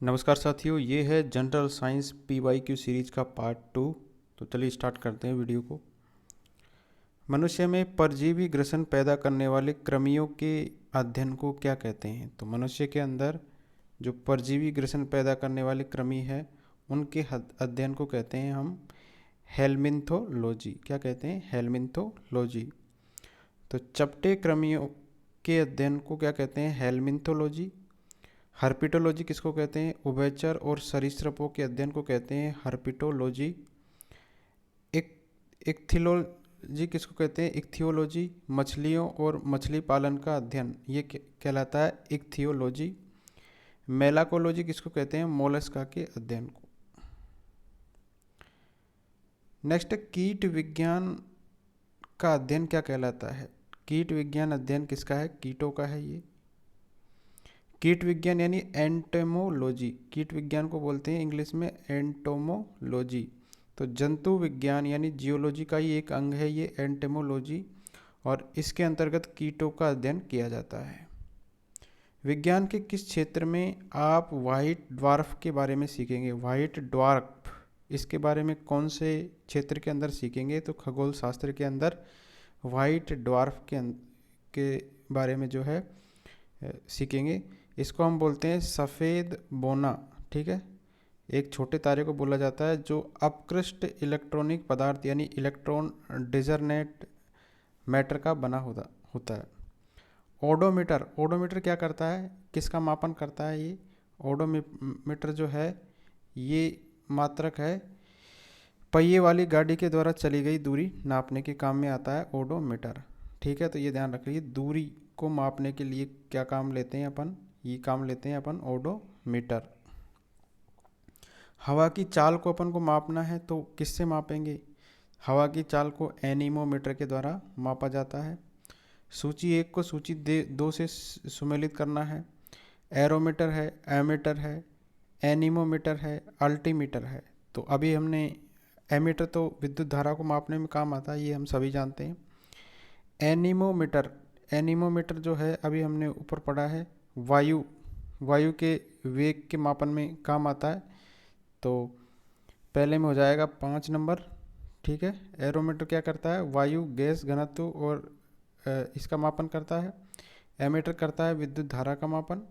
नमस्कार साथियों, ये है जनरल साइंस PYQ सीरीज का पार्ट 2। तो चलिए स्टार्ट करते हैं वीडियो को। मनुष्य में परजीवी ग्रसन पैदा करने वाले कृमियों के अध्ययन को क्या कहते हैं? तो मनुष्य के अंदर जो परजीवी ग्रसन पैदा करने वाले कृमि है उनके अध्ययन को कहते हैं हम हेलमिन्थोलॉजी। क्या कहते हैं? हेलमिन्थोलॉजी। तो चपटे कृमियों के अध्ययन को क्या कहते हैं? हेलमिन्थोलॉजी। हर्पिटोलॉजी किसको कहते हैं? उभयचर और सरीसृपों के अध्ययन को कहते हैं हर्पिटोलॉजी। इक्थियोलॉजी किसको कहते हैं? इक्थियोलॉजी। मछलियों और मछली पालन का अध्ययन ये कहलाता है इक्थियोलॉजी। मेलाकोलॉजी किसको कहते हैं? मोलस्का के अध्ययन को। नेक्स्ट, कीट विज्ञान का अध्ययन क्या कहलाता है? कीट विज्ञान अध्ययन किसका है? कीटों का है ये। कीट विज्ञान यानी एंटोमोलॉजी। कीट विज्ञान को बोलते हैं इंग्लिश में एंटोमोलॉजी। तो जंतु विज्ञान यानी जियोलॉजी का ही एक अंग है ये एंटोमोलॉजी, और इसके अंतर्गत कीटों का अध्ययन किया जाता है। विज्ञान के किस क्षेत्र में आप व्हाइट ड्वार्फ के बारे में सीखेंगे? व्हाइट ड्वार्फ, इसके बारे में कौन से क्षेत्र के अंदर सीखेंगे? तो खगोल शास्त्र के अंदर व्हाइट ड्वार्फ के बारे में जो है सीखेंगे। इसको हम बोलते हैं सफ़ेद बोना। ठीक है, एक छोटे तारे को बोला जाता है जो अपकृष्ट इलेक्ट्रॉनिक पदार्थ यानी इलेक्ट्रॉन डिजर्नेट मैटर का बना होता है। ओडोमीटर, ओडोमीटर क्या करता है? किसका मापन करता है ये? ओडोमीटर जो है ये मात्रक है, पहिए वाली गाड़ी के द्वारा चली गई दूरी नापने के काम में आता है ओडोमीटर। ठीक है, तो ये ध्यान रखिए, दूरी को मापने के लिए क्या काम लेते हैं अपन? ये काम लेते हैं अपन ओडोमीटर। हवा की चाल को अपन को मापना है तो किससे मापेंगे? हवा की चाल को एनीमोमीटर के द्वारा मापा जाता है। सूची 1 को सूची 2 से सुमेलित करना है। एरोमीटर है, एमीटर है, एनीमोमीटर है, अल्टीमीटर है। तो अभी हमने एमीटर तो विद्युत धारा को मापने में काम आता है, ये हम सभी जानते हैं। एनीमोमीटर, एनीमोमीटर जो है अभी हमने ऊपर पढ़ा है, वायु के वेग के मापन में काम आता है। तो पहले में हो जाएगा 5 नंबर। ठीक है, एरोमीटर क्या करता है? वायु गैस घनत्व और इसका मापन करता है। एमीटर करता है विद्युत धारा का मापन।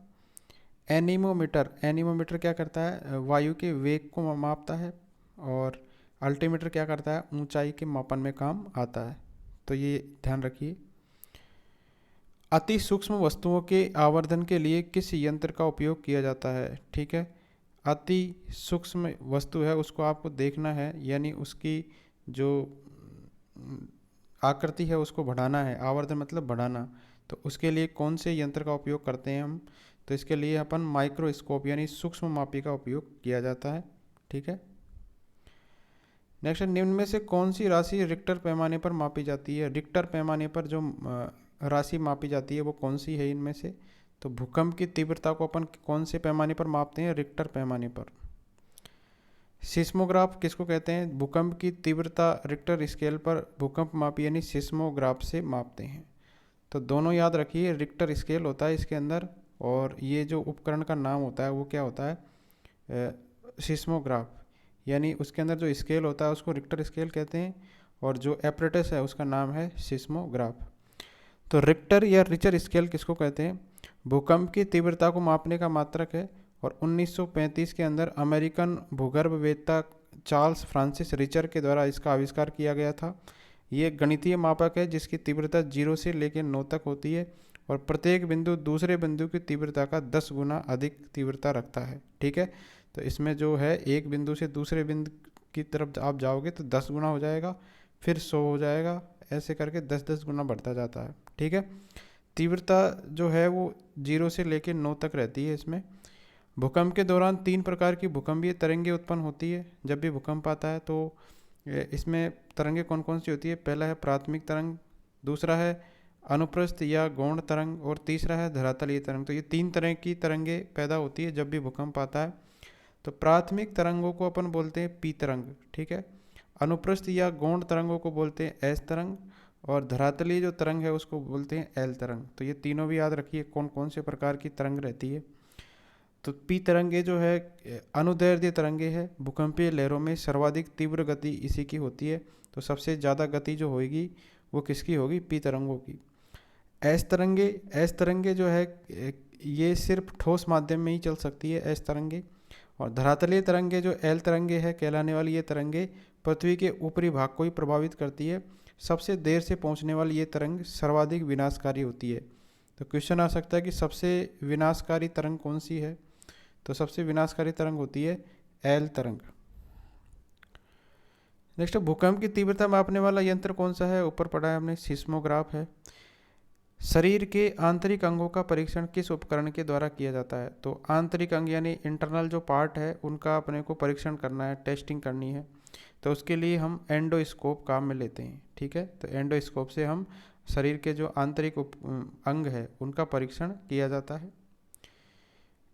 एनीमोमीटर, एनीमोमीटर क्या करता है? वायु के वेग को मापता है। और अल्टीमीटर क्या करता है? ऊंचाई के मापन में काम आता है। तो ये ध्यान रखिए। अति सूक्ष्म वस्तुओं के आवर्धन के लिए किस यंत्र का उपयोग किया जाता है? ठीक है, अति सूक्ष्म वस्तु है उसको आपको देखना है, यानी उसकी जो आकृति है उसको बढ़ाना है। आवर्धन मतलब बढ़ाना। तो उसके लिए कौन से यंत्र का उपयोग करते हैं हम? तो इसके लिए अपन माइक्रोस्कोप यानी सूक्ष्म मापी का उपयोग किया जाता है। ठीक है, नेक्स्ट, निम्न में से कौन सी राशि रिक्टर पैमाने पर मापी जाती है? रिक्टर पैमाने पर जो राशि मापी जाती है वो कौन सी है इनमें से? तो भूकंप की तीव्रता को अपन कौन से पैमाने पर मापते हैं? रिक्टर पैमाने पर। सिस्मोग्राफ किसको कहते हैं? भूकंप की तीव्रता रिक्टर स्केल पर भूकंप मापी यानी सिस्मोग्राफ से मापते हैं। तो दोनों याद रखिए, रिक्टर स्केल होता है इसके अंदर, और ये जो उपकरण का नाम होता है वो क्या होता है? सिस्मोग्राफ। यानी उसके अंदर जो स्केल होता है उसको रिक्टर स्केल कहते हैं, और जो एपरेटस है उसका नाम है सिस्मोग्राफ। तो रिक्टर या रिचर स्केल किसको कहते हैं? भूकंप की तीव्रता को मापने का मात्रक है, और 1935 के अंदर अमेरिकन भूगर्भवेत्ता चार्ल्स फ्रांसिस रिचर के द्वारा इसका आविष्कार किया गया था। ये गणितीय मापक है जिसकी तीव्रता 0 से लेकर 9 तक होती है, और प्रत्येक बिंदु दूसरे बिंदु की तीव्रता का 10 गुना अधिक तीव्रता रखता है। ठीक है, तो इसमें जो है एक बिंदु से दूसरे बिंदु की तरफ आप जाओगे तो 10 गुना हो जाएगा, फिर 100 हो जाएगा, ऐसे करके 10-10 गुना बढ़ता जाता है। ठीक है, तीव्रता जो है वो 0 से लेकर 9 तक रहती है इसमें। भूकंप के दौरान 3 प्रकार की भूकंपीय तरंगें उत्पन्न होती है। जब भी भूकंप आता है तो इसमें तरंगें कौन कौन सी होती है? पहला है प्राथमिक तरंग, दूसरा है अनुप्रस्थ या गौण तरंग, और तीसरा है धरातलीय तरंग। तो ये 3 तरह की तरंगें पैदा होती है जब भी भूकंप आता है। तो प्राथमिक तरंगों को अपन बोलते हैं पी तरंग। ठीक है, अनुप्रस्थ या गौण तरंगों को बोलते हैं एस तरंग, और धरातलीय जो तरंग है उसको बोलते हैं एल तरंग। तो ये तीनों भी याद रखिए कौन कौन से प्रकार की तरंग रहती है। तो पी तरंगे जो है अनुदैर्ध्य तरंगे है, भूकंपीय लहरों में सर्वाधिक तीव्र गति इसी की होती है। तो सबसे ज़्यादा गति जो होगी वो किसकी होगी? पी तरंगों की। एस तरंगे जो है ये सिर्फ ठोस माध्यम में ही चल सकती है, एस तरंगे। और धरातलीय तरंगे जो एल तरंगे है कहलाने वाली ये तरंगे पृथ्वी के ऊपरी भाग को ही प्रभावित करती है। सबसे देर से पहुंचने वाली ये तरंग सर्वाधिक विनाशकारी होती है। तो क्वेश्चन आ सकता है कि सबसे विनाशकारी तरंग कौन सी है? तो सबसे विनाशकारी तरंग होती है एल तरंग। नेक्स्ट, भूकंप की तीव्रता मापने वाला यंत्र कौन सा है? ऊपर पढ़ा है हमने, सिस्मोग्राफ है। शरीर के आंतरिक अंगों का परीक्षण किस उपकरण के द्वारा किया जाता है? तो आंतरिक अंग यानी इंटरनल जो पार्ट है उनका अपने को परीक्षण करना है, टेस्टिंग करनी है। तो उसके लिए हम एंडोस्कोप काम में लेते हैं, ठीक है। तो एंडोस्कोप से हम शरीर के जो आंतरिक अंग है उनका परीक्षण किया जाता है।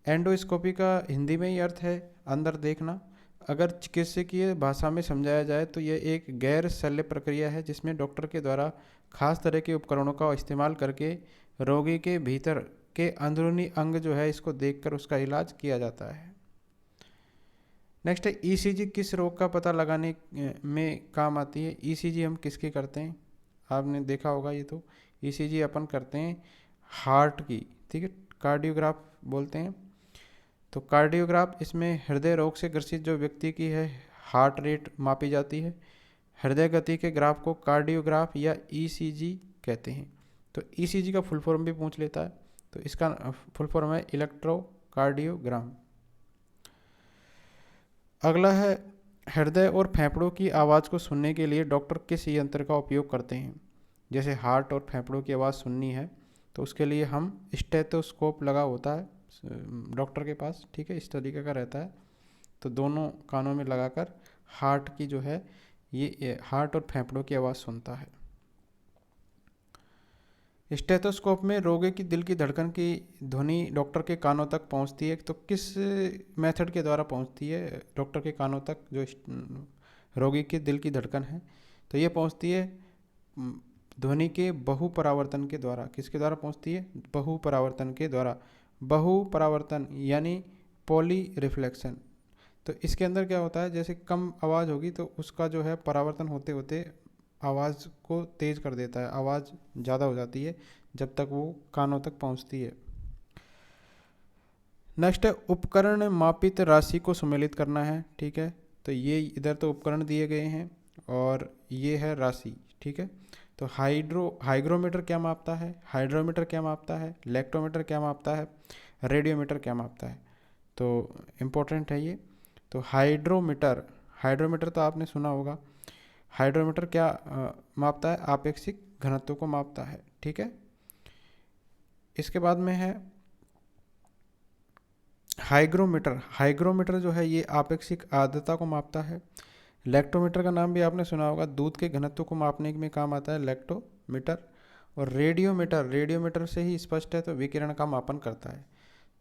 एंडोस्कोपी का हिंदी में ही अर्थ है अंदर देखना। अगर चिकित्सकीय भाषा में समझाया जाए तो यह एक गैर शल्य प्रक्रिया है जिसमें डॉक्टर के द्वारा खास तरह के उपकरणों का इस्तेमाल करके रोगी के भीतर के अंदरूनी अंग जो है इसको देखकर उसका इलाज किया जाता है। नेक्स्ट है ईसीजी किस रोग का पता लगाने में काम आती है? ईसीजी हम किसकी करते हैं? आपने देखा होगा ये। तो ईसीजी अपन करते हैं हार्ट की, ठीक है, कार्डियोग्राफ बोलते हैं। तो कार्डियोग्राफ इसमें हृदय रोग से ग्रसित जो व्यक्ति की है हार्ट रेट मापी जाती है। हृदय गति के ग्राफ को कार्डियोग्राफ या ईसीजी कहते हैं। तो ईसीजी का फुल फॉर्म भी पूछ लेता है, तो इसका फुल फॉर्म है इलेक्ट्रोकार्डियोग्राम। अगला है हृदय और फेफड़ों की आवाज़ को सुनने के लिए डॉक्टर किस यंत्र का उपयोग करते हैं? जैसे हार्ट और फेफड़ों की आवाज़ सुननी है तो उसके लिए हम स्टेथोस्कोप लगा होता है डॉक्टर के पास, ठीक है, इस तरीके का रहता है। तो दोनों कानों में लगाकर हार्ट की जो है ये हार्ट और फेफड़ों की आवाज़ सुनता है। स्टेथोस्कोप में रोगी की दिल की धड़कन की ध्वनि डॉक्टर के कानों तक पहुंचती है। तो किस मेथड के द्वारा पहुंचती है डॉक्टर के कानों तक जो रोगी की दिल की धड़कन है? तो ये पहुंचती है ध्वनि के बहुपरावर्तन के द्वारा। किसके द्वारा पहुंचती है? बहुपरावर्तन के द्वारा। बहुपरावर्तन यानी पॉली रिफ्लेक्शन। तो इसके अंदर क्या होता है, जैसे कम आवाज़ होगी तो उसका जो है परावर्तन होते होते आवाज़ को तेज़ कर देता है, आवाज़ ज़्यादा हो जाती है जब तक वो कानों तक पहुंचती है। नेक्स्ट है उपकरण मापित राशि को सम्मिलित करना है, ठीक है। तो ये इधर तो उपकरण दिए गए हैं और ये है राशि, ठीक है। तो हाइग्रोमीटर क्या मापता है? हाइड्रोमीटर क्या मापता है? लेक्टोमीटर क्या मापता है? रेडियोमीटर क्या मापता है? तो इम्पोर्टेंट है ये। तो हाइड्रोमीटर तो आपने सुना होगा। हाइड्रोमीटर क्या मापता है? आपेक्षिक घनत्व को मापता है, ठीक है। इसके बाद में है हाइग्रोमीटर जो है ये आपेक्षिक आर्द्रता को मापता है। लेक्टोमीटर का नाम भी आपने सुना होगा, दूध के घनत्व को मापने में काम आता है लेक्टोमीटर। और रेडियोमीटर से ही स्पष्ट है, तो विकिरण का मापन करता है।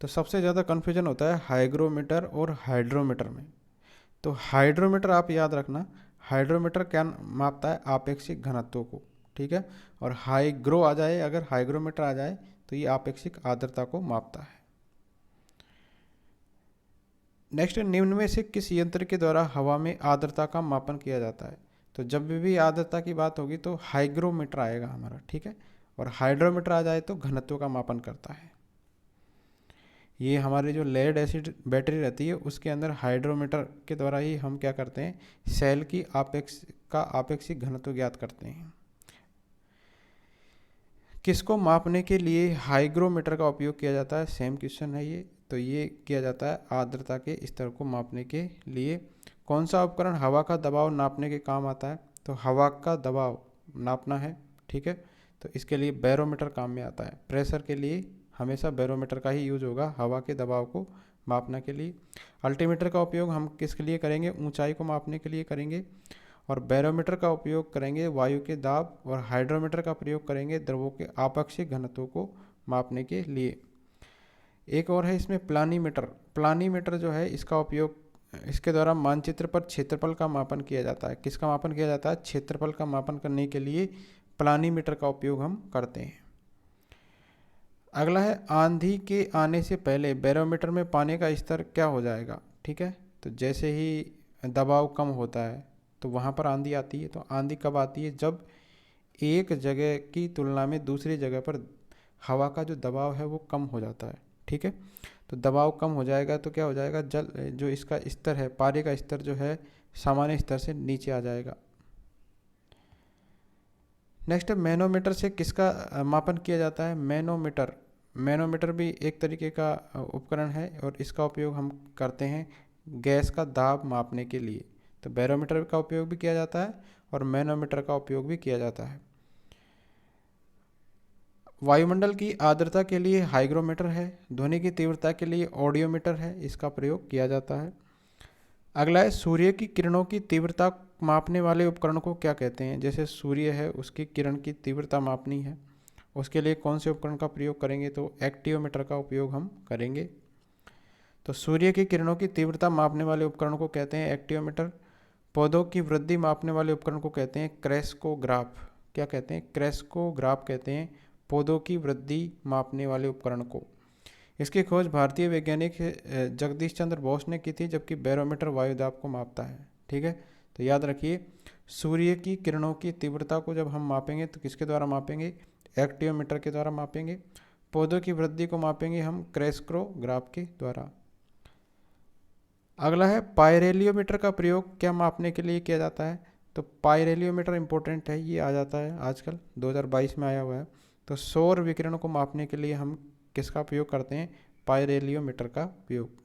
तो सबसे ज़्यादा कन्फ्यूजन होता है हाइग्रोमीटर और हाइड्रोमीटर में। तो हाइड्रोमीटर आप याद रखना, हाइड्रोमीटर क्या मापता है? आपेक्षिक घनत्व को, ठीक है। और हाइग्रो आ जाए, अगर हाइग्रोमीटर आ जाए तो ये आपेक्षिक आर्द्रता को मापता है। नेक्स्ट, निम्न में से किस यंत्र के द्वारा हवा में आर्द्रता का मापन किया जाता है? तो जब भी आर्द्रता की बात होगी तो हाइग्रोमीटर आएगा हमारा, ठीक है। और हाइड्रोमीटर आ जाए तो घनत्व का मापन करता है। ये हमारे जो लेड एसिड बैटरी रहती है उसके अंदर हाइड्रोमीटर के द्वारा ही हम क्या करते हैं, सेल की आपेक्षिक घनत्व ज्ञात करते हैं। किसको मापने के लिए हाइग्रोमीटर का उपयोग किया जाता है? सेम क्वेश्चन है ये। तो ये किया जाता है आर्द्रता के स्तर को मापने के लिए। कौन सा उपकरण हवा का दबाव नापने के काम आता है? तो हवा का दबाव नापना है, ठीक है। तो इसके लिए बैरोमीटर काम में आता है। प्रेशर के लिए हमेशा बैरोमीटर का ही यूज होगा हवा के दबाव को मापने के लिए। अल्टीमीटर का उपयोग हम किसके लिए करेंगे? ऊंचाई को मापने के लिए करेंगे। और बैरोमीटर का उपयोग करेंगे वायु के दाब। और हाइड्रोमीटर का प्रयोग करेंगे द्रवों के आपेक्षिक घनत्व को मापने के लिए। एक और है इसमें प्लानीमीटर जो है इसका उपयोग, इसके द्वारा मानचित्र पर क्षेत्रफल का मापन किया जाता है। किसका मापन किया जाता है? क्षेत्रफल का मापन करने के लिए प्लानीमीटर का उपयोग हम करते हैं। अगला है आंधी के आने से पहले बैरोमीटर में पानी का स्तर क्या हो जाएगा। ठीक है, तो जैसे ही दबाव कम होता है तो वहाँ पर आंधी आती है। तो आंधी कब आती है, जब एक जगह की तुलना में दूसरी जगह पर हवा का जो दबाव है वो कम हो जाता है। ठीक है, तो दबाव कम हो जाएगा तो क्या हो जाएगा, जल जो इसका स्तर है, पानी का स्तर जो है सामान्य स्तर से नीचे आ जाएगा। नेक्स्ट, मैनोमीटर से किसका मापन किया जाता है। मैनोमीटर, मैनोमीटर भी एक तरीके का उपकरण है और इसका उपयोग हम करते हैं गैस का दाब मापने के लिए। तो बैरोमीटर का उपयोग भी किया जाता है और मैनोमीटर का उपयोग भी किया जाता है। वायुमंडल की आर्द्रता के लिए हाइग्रोमीटर है। ध्वनि की तीव्रता के लिए ऑडियोमीटर है, इसका प्रयोग किया जाता है। अगला है सूर्य की किरणों की तीव्रता मापने वाले उपकरण को क्या कहते हैं। जैसे सूर्य है, उसकी किरण की तीव्रता मापनी है, उसके लिए कौन से उपकरण का प्रयोग करेंगे, तो एक्टियोमीटर का उपयोग हम करेंगे। तो सूर्य की किरणों की तीव्रता मापने वाले उपकरण को कहते हैं एक्टियोमीटर। पौधों की वृद्धि मापने वाले उपकरण को कहते हैं क्रेस्कोग्राफ। क्या कहते हैं, क्रेस्कोग्राफ कहते हैं पौधों की वृद्धि मापने वाले उपकरण को। इसकी खोज भारतीय वैज्ञानिक जगदीश चंद्र बोस ने की थी, जबकि बैरोमीटर वायुदाब को मापता है। ठीक है, तो याद रखिए सूर्य की किरणों की तीव्रता को जब हम मापेंगे तो किसके द्वारा मापेंगे, एक्टियोमीटर के द्वारा मापेंगे। पौधों की वृद्धि को मापेंगे हम क्रेस्कोग्राफ के द्वारा। अगला है पाइरेलियोमीटर का प्रयोग क्या मापने के लिए किया जाता है। तो पाइरेलियोमीटर इंपॉर्टेंट है, ये आ जाता है आजकल 2022 में आया हुआ है। तो सौर विकिरण को मापने के लिए हम किसका प्रयोग करते हैं, पाइरेलियोमीटर का प्रयोग।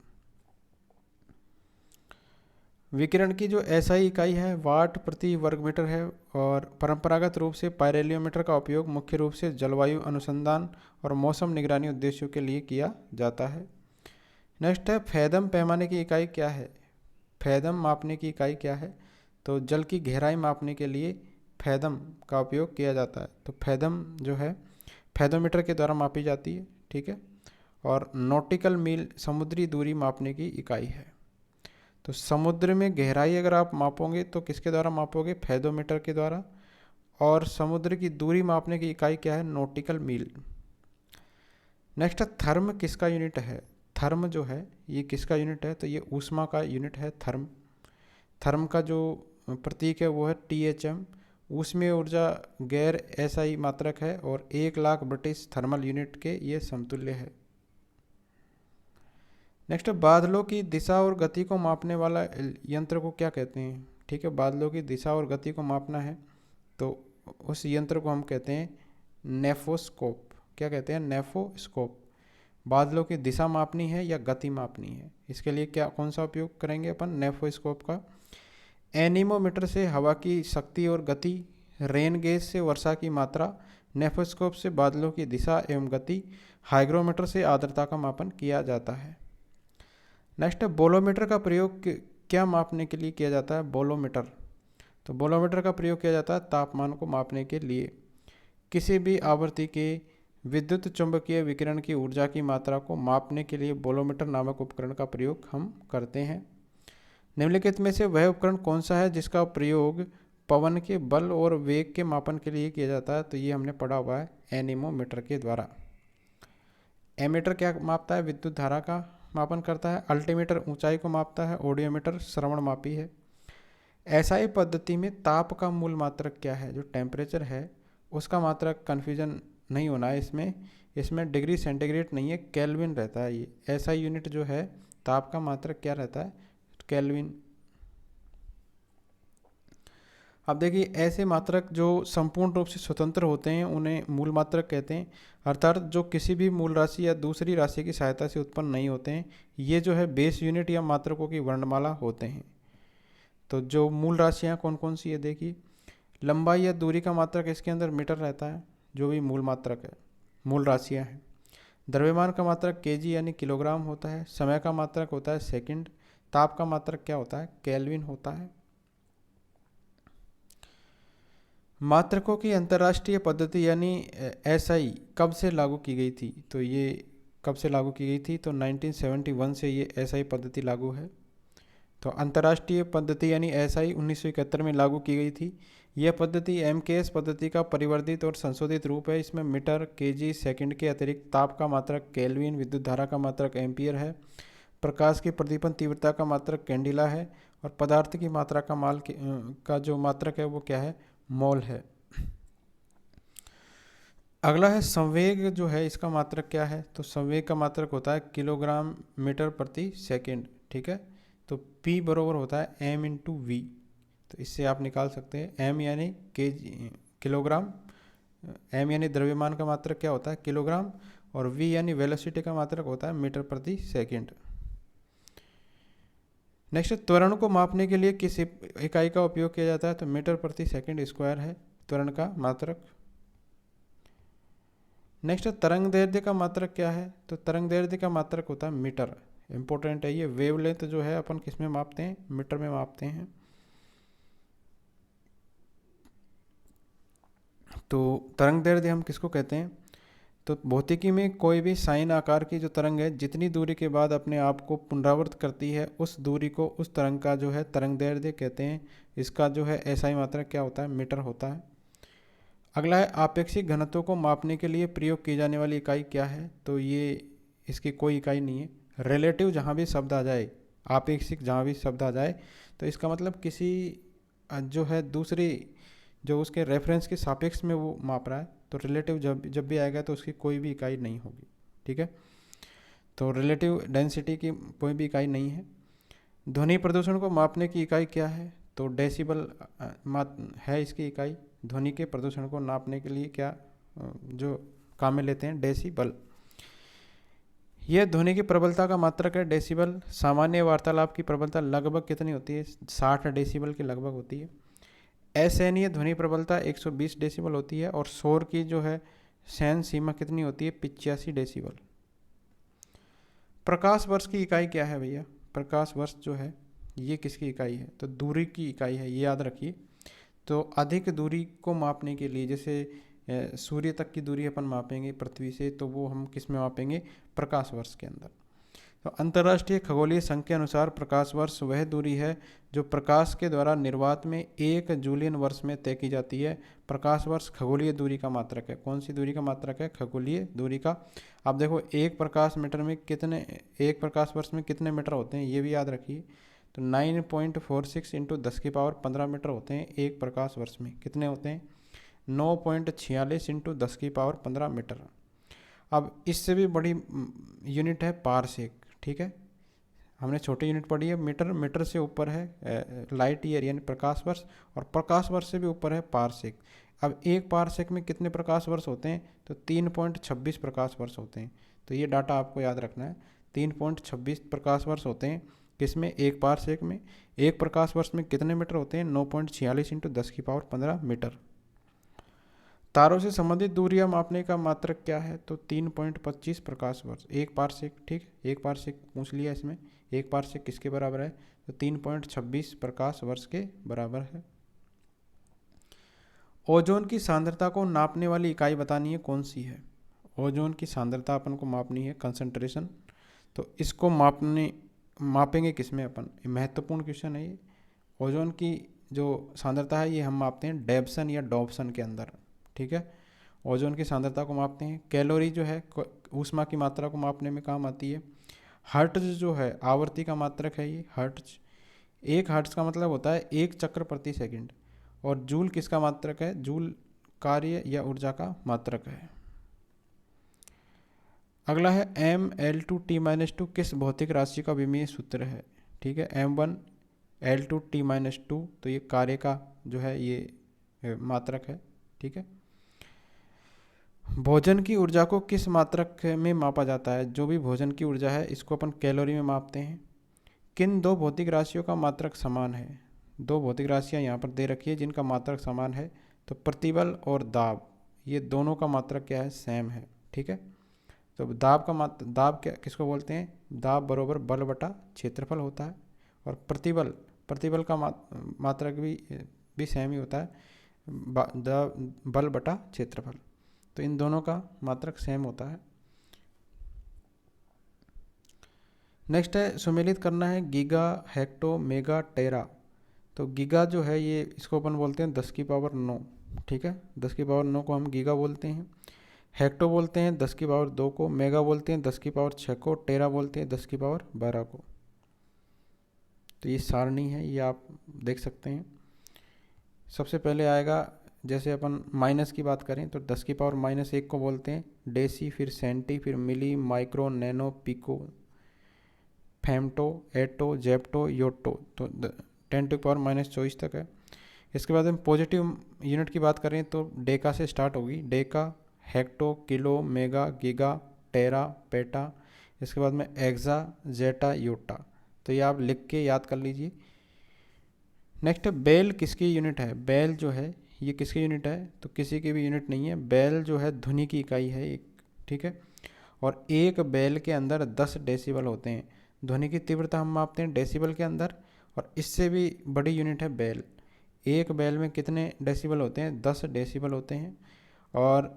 विकिरण की जो एसआई इकाई है वाट प्रति वर्ग मीटर है और परंपरागत रूप से पाइरेलियोमीटर का उपयोग मुख्य रूप से जलवायु अनुसंधान और मौसम निगरानी उद्देश्यों के लिए किया जाता है। नेक्स्ट है फैदम पैमाने की इकाई क्या है। फैदम मापने की इकाई क्या है, तो जल की गहराई मापने के लिए फैदम का उपयोग किया जाता है। तो फैदम जो है फैदोमीटर के द्वारा मापी जाती है। ठीक है, और नॉटिकल मील समुद्री दूरी मापने की इकाई है। तो समुद्र में गहराई अगर आप मापोगे तो किसके द्वारा मापोगे, फैदोमीटर के द्वारा। और समुद्र की दूरी मापने की इकाई क्या है, नॉटिकल मील। नेक्स्ट थर्म किसका यूनिट है। थर्म जो है ये किसका यूनिट है, तो ये ऊष्मा का यूनिट है थर्म। थर्म का जो प्रतीक है वो है THM। ऊष्मीय ऊर्जा गैर एसआई मात्रक है और 1,00,000 ब्रिटिश थर्मल यूनिट के ये समतुल्य है। नेक्स्ट बादलों की दिशा और गति को मापने वाला यंत्र को क्या कहते हैं। ठीक है, बादलों की दिशा और गति को मापना है तो उस यंत्र को हम कहते हैं नेफोस्कोप। क्या कहते हैं, नेफोस्कोप। बादलों की दिशा मापनी है या गति मापनी है, इसके लिए क्या कौन सा उपयोग करेंगे अपन, नेफोस्कोप का। एनीमोमीटर से हवा की शक्ति और गति, रेन गेज से वर्षा की मात्रा, नेफोस्कोप से बादलों की दिशा एवं गति, हाइग्रोमीटर से आर्द्रता का मापन किया जाता है। नेक्स्ट बोलोमीटर का प्रयोग क्या मापने के लिए किया जाता है, बोलोमीटर। तो बोलोमीटर का प्रयोग किया जाता है तापमान को मापने के लिए। किसी भी आवृत्ति के विद्युत चुंबकीय विकिरण की ऊर्जा की मात्रा को मापने के लिए बोलोमीटर नामक उपकरण का प्रयोग हम करते हैं। निम्नलिखित में से वह उपकरण कौन सा है जिसका प्रयोग पवन के बल और वेग के मापन के लिए किया जाता है, तो ये हमने पढ़ा हुआ है एनीमोमीटर के द्वारा। एमीटर क्या मापता है, विद्युत धारा का मापन करता है। अल्टीमीटर ऊंचाई को मापता है। ऑडियोमीटर श्रवण मापी है। एसआई पद्धति में ताप का मूल मात्रक क्या है, जो टेम्परेचर है उसका मात्रक, कन्फ्यूजन नहीं होना है इसमें डिग्री सेंटीग्रेड नहीं है, केल्विन रहता है। ये एसआई यूनिट जो है ताप का मात्रक क्या रहता है, केल्विन। अब देखिए ऐसे मात्रक जो संपूर्ण रूप से स्वतंत्र होते हैं उन्हें मूल मात्रक कहते हैं, अर्थात जो किसी भी मूल राशि या दूसरी राशि की सहायता से उत्पन्न नहीं होते हैं। ये जो है बेस यूनिट या मात्रकों की वर्णमाला होते हैं। तो जो मूल राशियाँ कौन कौन सी है देखिए, लंबाई या दूरी का मात्रक इसके अंदर मीटर रहता है, जो भी मूल मात्रक है, मूल राशियाँ हैं। द्रव्यमान का मात्रक केजी यानी किलोग्राम होता है। समय का मात्रक होता है सेकंड। ताप का मात्रक क्या होता है, केल्विन होता है। मात्रकों की अंतर्राष्ट्रीय पद्धति यानी एसआई कब से लागू की गई थी, तो ये कब से लागू की गई थी, तो 1971 से ये एसआई पद्धति लागू है। तो अंतर्राष्ट्रीय पद्धति यानी एसआई 1971 में लागू की गई थी। यह पद्धति एमकेएस पद्धति का परिवर्धित और संशोधित रूप है। इसमें मीटर, केजी, सेकंड के अतिरिक्त ताप का मात्रक केल्विन, विद्युत धारा का मात्रक एम्पियर है, प्रकाश की प्रदीपन तीव्रता का मात्रक कैंडिला है, और पदार्थ की मात्रा का जो मात्रक है वो क्या है, मोल है। अगला है संवेग जो है इसका मात्रक क्या है, तो संवेग का मात्रक होता है किलोग्राम मीटर प्रति सेकंड, ठीक है। तो P बराबर होता है m इंटू वी। तो इससे आप निकाल सकते हैं m यानी किलोग्राम, m यानी द्रव्यमान का मात्रक क्या होता है, किलोग्राम, और v यानी वेलोसिटी का मात्रक होता है मीटर प्रति सेकंड। नेक्स्ट, त्वरण को मापने के लिए किस इकाई का उपयोग किया जाता है, तो मीटर प्रति सेकंड स्क्वायर है त्वरण का मात्रक। नेक्स्ट, तरंग दैर्ध्य का मात्रक क्या है, तो तरंग दैर्ध्य का मात्रक होता है मीटर। इंपॉर्टेंट है ये। वेवलेंथ जो है अपन किस में मापते हैं, मीटर में मापते हैं। तो तरंग दैर्ध्य हम किसको कहते हैं, तो भौतिकी में कोई भी साइन आकार की जो तरंग है जितनी दूरी के बाद अपने आप को पुनरावृत करती है उस दूरी को, उस तरंग का जो है तरंग दैर्ध्य कहते हैं। इसका जो है एसआई मात्रक क्या होता है, मीटर होता है। अगला है आपेक्षिक घनत्व को मापने के लिए प्रयोग की जाने वाली इकाई क्या है, तो ये इसकी कोई इकाई नहीं है। रिलेटिव जहाँ भी शब्द आ जाए, आपेक्षिक जहाँ भी शब्द आ जाए, तो इसका मतलब किसी जो है दूसरी जो उसके रेफरेंस के सापेक्ष में वो माप रहा है। तो रिलेटिव जब भी आएगा तो उसकी कोई भी इकाई नहीं होगी, ठीक है। तो रिलेटिव डेंसिटी की कोई भी इकाई नहीं है। ध्वनि प्रदूषण को मापने की इकाई क्या है, तो डेसिबल है इसकी इकाई। ध्वनि के प्रदूषण को नापने के लिए क्या जो काम में लेते हैं, डेसिबल। यह ध्वनि की प्रबलता का मात्रक है, डेसिबल। सामान्य वार्तालाप की प्रबलता लगभग कितनी होती है, 60 डेसिबल के लगभग होती है। असहनीय ध्वनि प्रबलता 120 डेसिबल होती है, और शोर की जो है सहन सीमा कितनी होती है, 85 डेसिबल। प्रकाश वर्ष की इकाई क्या है भैया, प्रकाश वर्ष जो है ये किसकी इकाई है, तो दूरी की इकाई है, ये याद रखिए। तो अधिक दूरी को मापने के लिए, जैसे सूर्य तक की दूरी अपन मापेंगे पृथ्वी से, तो वो हम किस में मापेंगे, प्रकाश वर्ष के अंदर। तो अंतर्राष्ट्रीय खगोलीय संघ के अनुसार प्रकाश वर्ष वह दूरी है जो प्रकाश के द्वारा निर्वात में 1 जूलियन वर्ष में तय की जाती है। प्रकाश वर्ष खगोलीय दूरी का मात्रक है। कौन सी दूरी का मात्रक है, खगोलीय दूरी का। आप देखो एक प्रकाश वर्ष में कितने मीटर होते हैं, ये भी याद रखिए। तो 9.46 इंटू 10⁻15 मीटर होते हैं एक प्रकाश वर्ष में। कितने होते हैं, 9.46 इंटू 10⁻15 मीटर। अब इससे भी बड़ी यूनिट है पारसेक, ठीक है। हमने छोटी यूनिट पढ़ी है मीटर, मीटर से ऊपर है लाइट ईयर यानी प्रकाश वर्ष, और प्रकाश वर्ष से भी ऊपर है पारसेक। अब एक पारसेक में कितने प्रकाश वर्ष होते हैं, तो 3.26 प्रकाश वर्ष होते हैं। तो ये डाटा आपको याद रखना है, 3.26 प्रकाश वर्ष होते हैं किसमें, एक पारसेक में। एक प्रकाश वर्ष में कितने मीटर होते हैं, 9.46 इंटू 10⁻15 मीटर। तारों से संबंधित दूरियां मापने का मात्रक क्या है, तो 3.25 प्रकाश वर्ष एक पारसेक, ठीक। एक पारसेक पूछ लिया इसमें, एक पारसेक किसके बराबर है, तो 3.26 प्रकाश वर्ष के बराबर है। ओजोन की सांद्रता को नापने वाली इकाई बतानी है, कौन सी है। ओजोन की सांद्रता अपन को मापनी है, कंसंट्रेशन। तो इसको मापेंगे किसमें अपन, महत्वपूर्ण क्वेश्चन है ये। ओजोन की जो सांद्रता है ये हम मापते हैं डेब्सन या डॉब्सन के अंदर, ठीक है। ओजोन की सांद्रता को मापते हैं। कैलोरी जो है ऊष्मा की मात्रा को मापने में काम आती है। हर्ट्ज जो है आवृत्ति का मात्रक है ये, हर्ट्ज। एक हर्ट्ज का मतलब होता है 1 चक्र प्रति सेकंड। और जूल किसका मात्रक है, जूल कार्य या ऊर्जा का मात्रक है। अगला है m(L2t-2) किस भौतिक राशि का विमीय सूत्र है, ठीक है। m1L2t-2, तो ये कार्य का जो है ये मात्रक है, ठीक है। भोजन की ऊर्जा को किस मात्रक में मापा जाता है, जो भी भोजन की ऊर्जा है इसको अपन कैलोरी में मापते हैं। किन दो भौतिक राशियों का मात्रक समान है, दो भौतिक राशियाँ यहाँ पर दे रखी है जिनका मात्रक समान है, तो प्रतिबल और दाब, ये दोनों का मात्रक क्या है, सेम है, ठीक है। तो दाब क्या किसको बोलते हैं, दाब बरोबर बल बटा क्षेत्रफल होता है। और प्रतिबल का मात्रक भी सेम ही होता है, बल बटा क्षेत्रफल। तो इन दोनों का मात्रक सेम होता है। नेक्स्ट है सुमेलित करना है गीगा, हेक्टो, मेगा, टेरा। तो गीगा जो है ये इसको अपन बोलते हैं 10⁻9, ठीक है, 10⁻9 को हम गीगा बोलते हैं। हेक्टो बोलते हैं 10⁻2 को, मेगा बोलते हैं 10⁻6 को, टेरा बोलते हैं 10⁻12 को। तो ये सारणी है, ये आप देख सकते हैं। सबसे पहले आएगा, जैसे अपन माइनस की बात करें तो 10⁻−1 को बोलते हैं डेसी, फिर सेंटी, फिर मिली, माइक्रो, नैनो, पिको, फेमटो, एटो, जेप्टो, योटो। तो 10⁻−24 तक है। इसके बाद हम पॉजिटिव यूनिट की बात करें तो डेका से स्टार्ट होगी, deca, hecto, kilo, mega, giga, tera, peta. इसके बाद में एक्सा, जेटा, योटा। तो ये आप लिख के याद कर लीजिए। नेक्स्ट, बेल किसकी यूनिट है? बेल जो है ये किसकी यूनिट है? तो किसी की भी यूनिट नहीं है। बेल जो है ध्वनि की इकाई है एक, ठीक है। और एक बेल के अंदर 10 डेसिबल होते हैं। ध्वनि की तीव्रता हम मापते हैं डेसिबल के अंदर, और इससे भी बड़ी यूनिट है बेल। एक बेल में कितने डेसिबल होते हैं? 10 डेसिबल होते हैं। और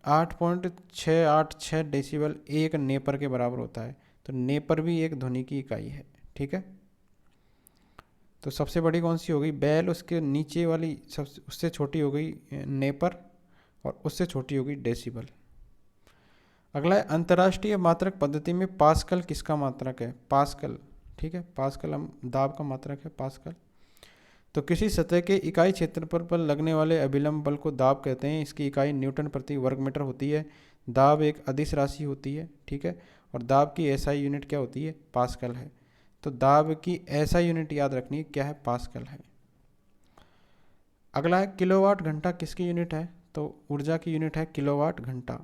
8.686 डेसिबल एक नेपर के बराबर होता है। तो नेपर भी एक ध्वनि की इकाई है, ठीक है। तो सबसे बड़ी कौन सी हो गई? बेल, उसके नीचे वाली सबसे उससे छोटी हो गई नेपर, और उससे छोटी हो गई डेसिबल। अगला है, अंतर्राष्ट्रीय मात्रक पद्धति में पास्कल किसका मात्रक है? पास्कल, ठीक है, पास्कल हम दाब का मात्रक है पास्कल। तो किसी सतह के इकाई क्षेत्रफल पर लगने वाले अभिलंब बल को दाब कहते हैं। इसकी इकाई न्यूटन प्रति वर्ग मीटर होती है। दाब एक अदिश राशि होती है, ठीक है। और दाब की एसआई यूनिट क्या होती है? पास्कल है। तो दाब की एसआई यूनिट याद रखनी क्या है? पास्कल है। अगला है, किलोवाट घंटा किसकी यूनिट है? तो ऊर्जा की यूनिट है किलोवाट घंटा।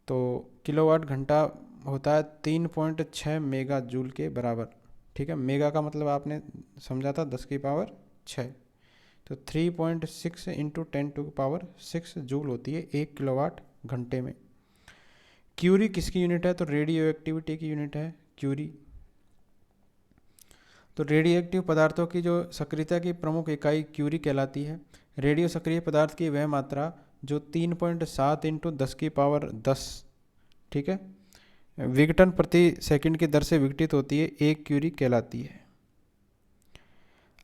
तो किलोवाट घंटा होता है 3.6 मेगा जूल के बराबर, ठीक है। मेगा का मतलब आपने समझा था 10⁶। तो 3.6 इंटू 10⁶ जूल होती है 1 किलोवाट घंटे में। क्यूरी किसकी यूनिट है? तो रेडियो एक्टिविटी की यूनिट है क्यूरी। तो रेडियो एक्टिव पदार्थों की जो सक्रियता की प्रमुख इकाई क्यूरी कहलाती है। रेडियो सक्रिय पदार्थ की वह मात्रा जो 3.7 इंटू 10⁻10, ठीक है, विघटन प्रति सेकंड की दर से विघटित होती है, एक क्यूरी कहलाती है।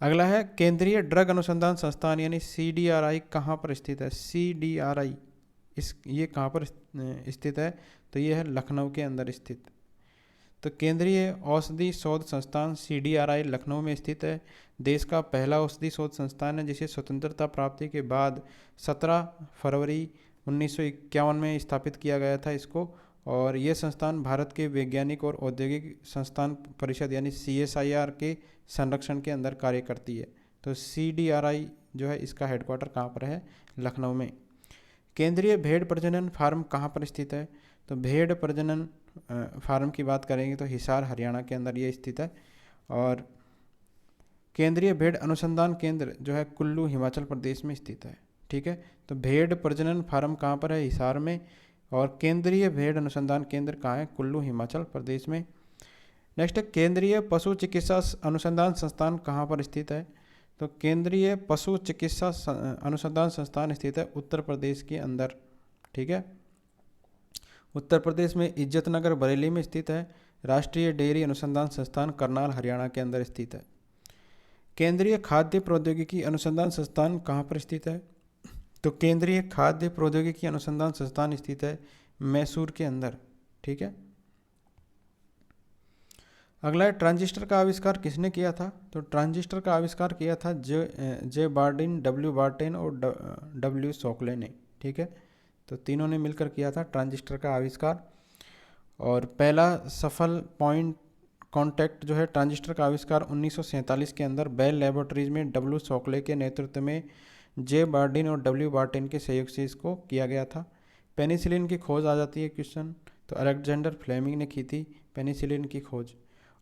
अगला है, केंद्रीय ड्रग अनुसंधान संस्थान यानी CDRI कहाँ पर स्थित है? CDRI ये कहाँ पर स्थित है? तो ये है लखनऊ के अंदर स्थित। तो केंद्रीय औषधि शोध संस्थान CDRI लखनऊ में स्थित है। देश का पहला औषधि शोध संस्थान है जिसे स्वतंत्रता प्राप्ति के बाद 17 फरवरी 1951 में स्थापित किया गया था इसको। और ये संस्थान भारत के वैज्ञानिक और औद्योगिक संस्थान परिषद यानी CSIR के संरक्षण के अंदर कार्य करती है। तो CDRI जो है इसका हेडक्वार्टर कहाँ पर है? लखनऊ में। केंद्रीय भेड़ प्रजनन फार्म कहाँ पर स्थित है? तो भेड़ प्रजनन फार्म की बात करेंगे तो हिसार हरियाणा के अंदर ये स्थित है। और केंद्रीय भेड़ अनुसंधान केंद्र जो है कुल्लू हिमाचल प्रदेश में स्थित है, ठीक है। तो भेड़ प्रजनन फार्म कहाँ पर है? हिसार में। और केंद्रीय भेड़ अनुसंधान केंद्र कहाँ है? कुल्लू हिमाचल प्रदेश में। नेक्स्ट है, केंद्रीय पशु चिकित्सा अनुसंधान संस्थान कहाँ पर स्थित है? तो केंद्रीय पशु चिकित्सा अनुसंधान संस्थान स्थित है उत्तर प्रदेश के अंदर, ठीक है। उत्तर प्रदेश में इज्जतनगर बरेली में स्थित है। राष्ट्रीय डेयरी अनुसंधान संस्थान करनाल हरियाणा के अंदर स्थित है। केंद्रीय खाद्य प्रौद्योगिकी अनुसंधान संस्थान कहाँ पर स्थित है? तो केंद्रीय खाद्य प्रौद्योगिकी अनुसंधान संस्थान स्थित है मैसूर के अंदर, ठीक है। अगला है, ट्रांजिस्टर का आविष्कार किसने किया था? तो ट्रांजिस्टर का आविष्कार किया था जे बार्डिन, W बार्टेन और W शोकले ने, ठीक है। तो तीनों ने मिलकर किया था ट्रांजिस्टर का आविष्कार। और पहला सफल पॉइंट कॉन्टैक्ट जो है ट्रांजिस्टर का आविष्कार 1947 के अंदर बेल लैबोरेटरीज में W शोकले के नेतृत्व में जे बार्डिन और W बार्टेन के सहयोग से इसको किया गया था। पेनिसिलिन की खोज आ जाती है क्वेश्चन। तो अलेक्जेंडर फ्लेमिंग ने की थी पेनिसिलिन की खोज।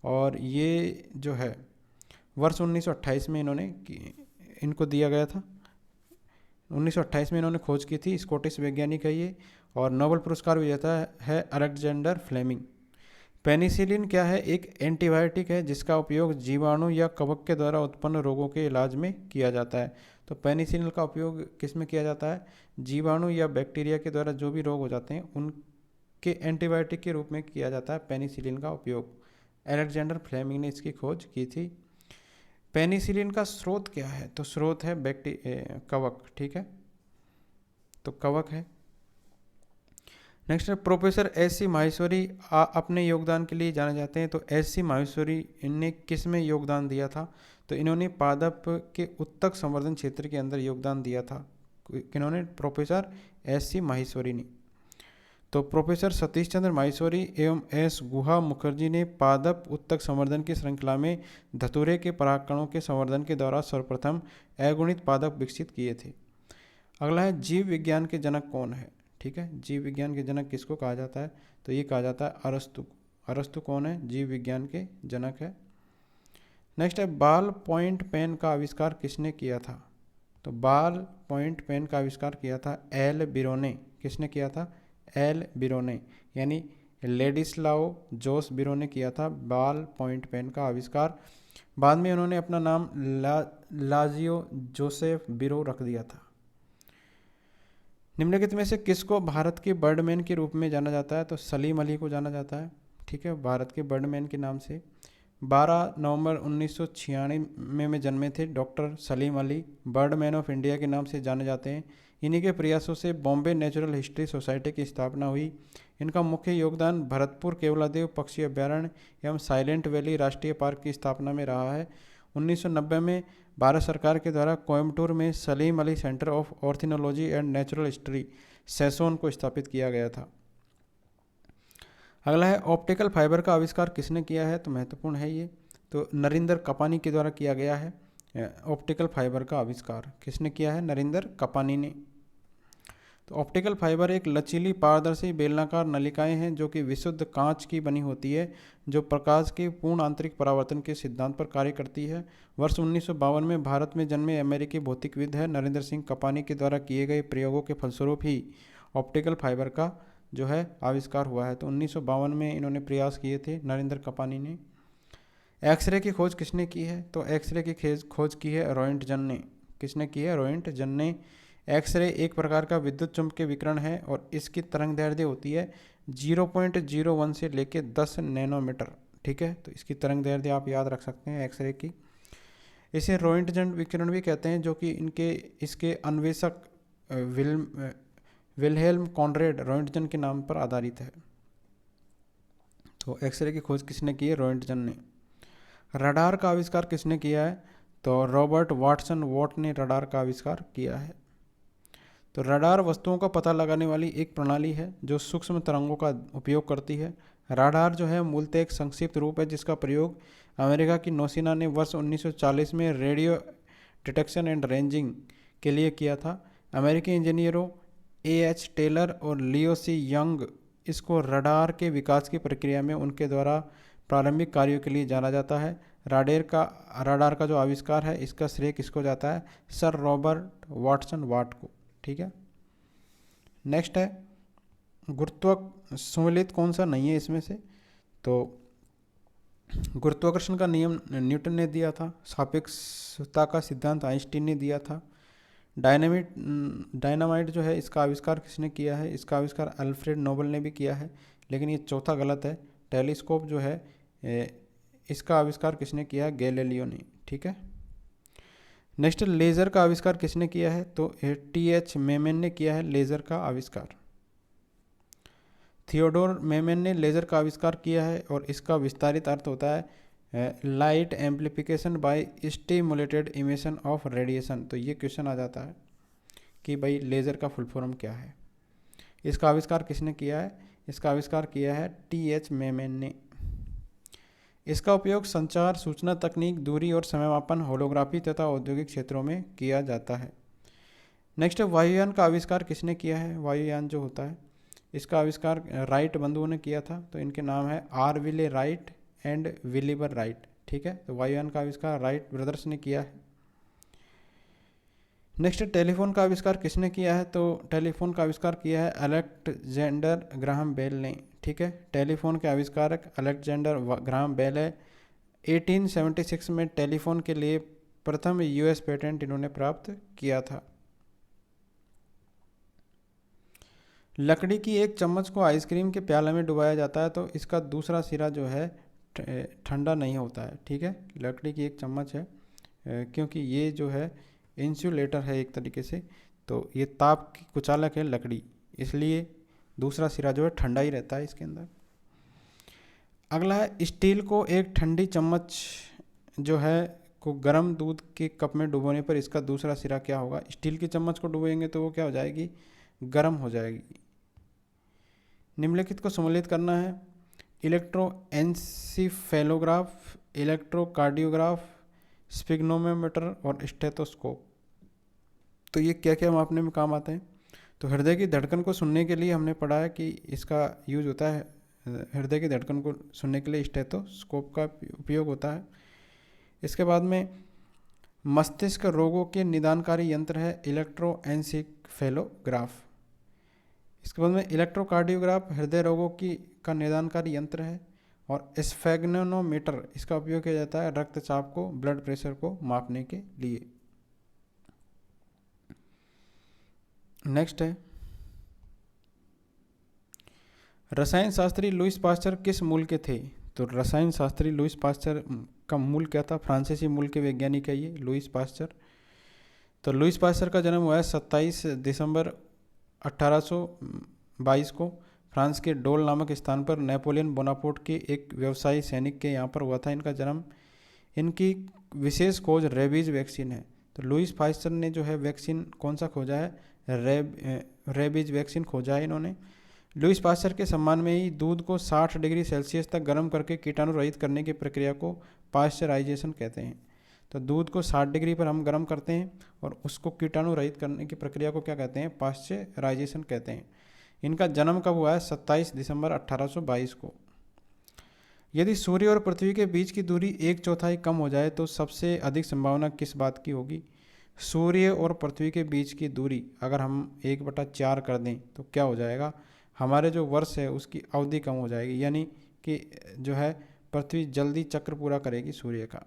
और ये जो है वर्ष 1928 में इनको दिया गया था। 1928 में इन्होंने खोज की थी, स्कॉटिश वैज्ञानिक है ये। और नोबेल पुरस्कार विजेता है अलेक्जेंडर फ्लेमिंग। पेनिसिलिन क्या है? एक एंटीबायोटिक है जिसका उपयोग जीवाणु या कवक के द्वारा उत्पन्न रोगों के इलाज में किया जाता है। तो पेनिसिलिन का उपयोग किस में किया जाता है? जीवाणु या बैक्टीरिया के द्वारा जो भी रोग हो जाते हैं उनके एंटीबायोटिक के रूप में किया जाता है पेनिसिलिन का उपयोग। अलेक्जेंडर फ्लेमिंग ने इसकी खोज की थी। पेनिसिलिन का स्रोत क्या है? तो स्रोत है कवक, ठीक है, तो कवक है। नेक्स्ट है प्रोफेसर एस सी माहेश्वरी अपने योगदान के लिए जाने जाते हैं। तो एस सी माहेश्वरी इनने किस में योगदान दिया था? तो इन्होंने पादप के उत्तक संवर्धन क्षेत्र के अंदर योगदान दिया था। किन्होंने? प्रोफेसर एस सी माहेश्वरी ने। तो प्रोफेसर सतीश चंद्र माहेश्वरी एवं एस गुहा मुखर्जी ने पादप उत्तक संवर्धन की श्रृंखला में धतूरे के परागकणों के संवर्धन के द्वारा सर्वप्रथम अगुणित पादप विकसित किए थे। अगला है जीव विज्ञान के जनक कौन है? ठीक है, जीव विज्ञान के जनक किसको कहा जाता है? तो ये कहा जाता है अरस्तु। अरस्तु कौन है? जीव विज्ञान के जनक है। नेक्स्ट है बाल पॉइंट पेन का आविष्कार किसने किया था? तो बाल पॉइंट पेन का आविष्कार किया था एल बिरोने। किसने किया था? एल बिरोने, यानी लेडिस्लाओ जोस बिरो ने किया था बाल पॉइंट पेन का आविष्कार। बाद में उन्होंने अपना नाम लाजियो जोसेफ बिरो रख दिया था। निम्नलिखित में से किसको भारत के बर्डमैन के रूप में जाना जाता है? तो सलीम अली को जाना जाता है, ठीक है, भारत के बर्डमैन के नाम से। 12 नवंबर 1996 में जन्मे थे doctor Salim Ali, Birdman of India के नाम से जाने जाते हैं। इन्हीं के प्रयासों से बॉम्बे नेचुरल हिस्ट्री सोसाइटी की स्थापना हुई। इनका मुख्य योगदान भरतपुर केवलादेव पक्षी अभ्यारण्य एवं साइलेंट वैली राष्ट्रीय पार्क की स्थापना में रहा है। 1990 में भारत सरकार के द्वारा कोयम्बटूर में Salim Ali centre of ornithology and natural history सेसोन को स्थापित किया गया था। अगला है ऑप्टिकल फाइबर का आविष्कार किसने किया है? तो महत्वपूर्ण है ये, तो नरेंद्र कपानी के द्वारा किया गया है। ऑप्टिकल फाइबर का आविष्कार किसने किया है? नरेंद्र कपानी ने। तो ऑप्टिकल फाइबर एक लचीली पारदर्शी बेलनाकार नलिकाएं हैं जो कि विशुद्ध कांच की बनी होती है, जो प्रकाश के पूर्ण आंतरिक परावर्तन के सिद्धांत पर कार्य करती है। वर्ष 1952 में भारत में जन्मे अमेरिकी भौतिकविद है नरेंद्र सिंह कपानी के द्वारा किए गए प्रयोगों के फलस्वरूप ही ऑप्टिकल फाइबर का जो है आविष्कार हुआ है। तो 1952 में इन्होंने प्रयास किए थे नरेंद्र कपानी ने। एक्सरे की खोज किसने की है? तो एक्सरे की खोज की है रोइंटजन ने। किसने की है? रोइंटजन ने। एक्सरे एक प्रकार का विद्युत चुम्बकीय विकिरण है और इसकी तरंग दैर्ध्य होती है 0.01 से लेकर 10 नैनोमीटर, ठीक है, तो इसकी तरंग दैर्ध्य आप याद रख सकते हैं एक्सरे की। इसे रोइंटजन विकिरण भी कहते हैं, जो कि इसके अन्वेषक विल्हेल्म कॉनरेड रोइंटजन के नाम पर आधारित है। तो एक्सरे की खोज किसने की है? रोइंटजन ने। रडार का आविष्कार किसने किया है? तो रॉबर्ट वाटसन वॉट ने रडार का आविष्कार किया है। तो रडार वस्तुओं का पता लगाने वाली एक प्रणाली है जो सूक्ष्म तरंगों का उपयोग करती है। रडार जो है मूलतः एक संक्षिप्त रूप है जिसका प्रयोग अमेरिका की नौसेना ने वर्ष 1940 में रेडियो डिटेक्शन एंड रेंजिंग के लिए किया था। अमेरिकी इंजीनियरों A.H. टेलर और लियो सी यंग इसको रडार के विकास की प्रक्रिया में उनके द्वारा प्रारंभिक कार्यों के लिए जाना जाता है। रडार का जो आविष्कार है इसका श्रेय किसको जाता है? सर रॉबर्ट वाटसन वाट को, ठीक है। नेक्स्ट है गुरुत्व सम्मिलित कौन सा नहीं है इसमें से? तो गुरुत्वाकर्षण का नियम न्यूटन ने दिया था, सापेक्षता का सिद्धांत आइंस्टीन ने दिया था। डायनामाइट जो है इसका आविष्कार किसने किया है? इसका आविष्कार अल्फ्रेड नोबल ने भी किया है, लेकिन ये चौथा गलत है। टेलीस्कोप जो है इसका आविष्कार किसने किया है? गैलीलियो ने, ठीक है। नेक्स्ट लेज़र का आविष्कार किसने किया है? तो T.H. मेमन ने किया है लेज़र का आविष्कार। थियोडोर मेमन ने लेज़र का आविष्कार किया है और इसका विस्तारित अर्थ होता है light amplification by stimulated emission of radiation. तो ये क्वेश्चन आ जाता है कि भाई लेज़र का फुल फॉर्म क्या है। इसका आविष्कार किसने किया है? इसका आविष्कार किया है T.H. मेमन ने। इसका उपयोग संचार, सूचना तकनीक, दूरी और समय मापन, होलोग्राफी तथा औद्योगिक क्षेत्रों में किया जाता है। नेक्स्ट वायुयान का आविष्कार किसने किया है? वायुयान जो होता है इसका आविष्कार राइट बंधुओं ने किया था। तो इनके नाम है Orville Wright and Wilbur Wright, ठीक है। तो वायुयान का आविष्कार राइट ब्रदर्स ने किया है। नेक्स्ट टेलीफोन का आविष्कार किसने किया है? तो टेलीफोन का आविष्कार किया है अलेक्जेंडर ग्राहम बेल ने, ठीक है। टेलीफोन के आविष्कारक अलेक्जेंडर ग्राहम बेल है। 1876 में टेलीफोन के लिए प्रथम US पेटेंट इन्होंने प्राप्त किया था। लकड़ी की एक चम्मच को आइसक्रीम के प्याले में डुबाया जाता है तो इसका दूसरा सिरा जो है ठंडा नहीं होता है, ठीक है। लकड़ी की एक चम्मच है क्योंकि ये जो है इंसुलेटर है एक तरीके से, तो ये ताप की कुचालक है लकड़ी, इसलिए दूसरा सिरा जो है ठंडा ही रहता है इसके अंदर। अगला है स्टील को एक ठंडी चम्मच जो है को गर्म दूध के कप में डुबोने पर इसका दूसरा सिरा क्या होगा। स्टील की चम्मच को डुबोएंगे तो वो क्या हो जाएगी, गर्म हो जाएगी। निम्नलिखित को सम्मिलित करना है। इलेक्ट्रोएन्सीफेलोग्राफ, इलेक्ट्रोकार्डियोग्राफ, स्पिग्नोमीटर और स्टेथोस्कोप। तो ये क्या क्या मापने में काम आते हैं। तो हृदय की धड़कन को सुनने के लिए हमने पढ़ा है कि इसका यूज होता है, हृदय की धड़कन को सुनने के लिए स्टेथोस्कोप का उपयोग होता है। इसके बाद में मस्तिष्क रोगों के निदानकारी यंत्र है इलेक्ट्रोएन्सीफेलोग्राफ। इसके बाद में इलेक्ट्रोकार्डियोग्राफ हृदय रोगों का निदानकारी यंत्र है। और स्फेग्नोमीटर इसका उपयोग किया जाता है रक्तचाप को, ब्लड प्रेशर को मापने के लिए। नेक्स्ट है रसायन शास्त्री लुईस पास्चर किस मूल के थे। तो रसायन शास्त्री लुईस पास्चर का मूल क्या था, फ्रांसीसी मूल के वैज्ञानिक है ये लुईस पास्चर। तो लुईस पास्चर का जन्म हुआ है 27 दिसंबर 1822 को फ्रांस के डोल नामक स्थान पर नेपोलियन बोनापार्ट के एक व्यवसायी सैनिक के यहाँ पर हुआ था इनका जन्म। इनकी विशेष खोज रेबीज वैक्सीन है। तो लुईस पास्चर ने जो है वैक्सीन कौन सा खोजा है, रेबीज वैक्सीन खोजा है इन्होंने। लुईस पास्चर के सम्मान में ही दूध को 60 डिग्री सेल्सियस तक गर्म करके कीटाणु रहित करने की प्रक्रिया को पाश्चराइजेशन कहते हैं। तो दूध को 60 डिग्री पर हम गर्म करते हैं और उसको कीटाणु रहित करने की प्रक्रिया को क्या कहते हैं, पाश्चराइजेशन कहते हैं। इनका जन्म कब हुआ है, 27 दिसंबर 1822 को। यदि सूर्य और पृथ्वी के बीच की दूरी 1/4 कम हो जाए तो सबसे अधिक संभावना किस बात की होगी। सूर्य और पृथ्वी के बीच की दूरी अगर हम 1/4 कर दें तो क्या हो जाएगा, हमारे जो वर्ष है उसकी अवधि कम हो जाएगी, यानी कि जो है पृथ्वी जल्दी चक्र पूरा करेगी सूर्य का।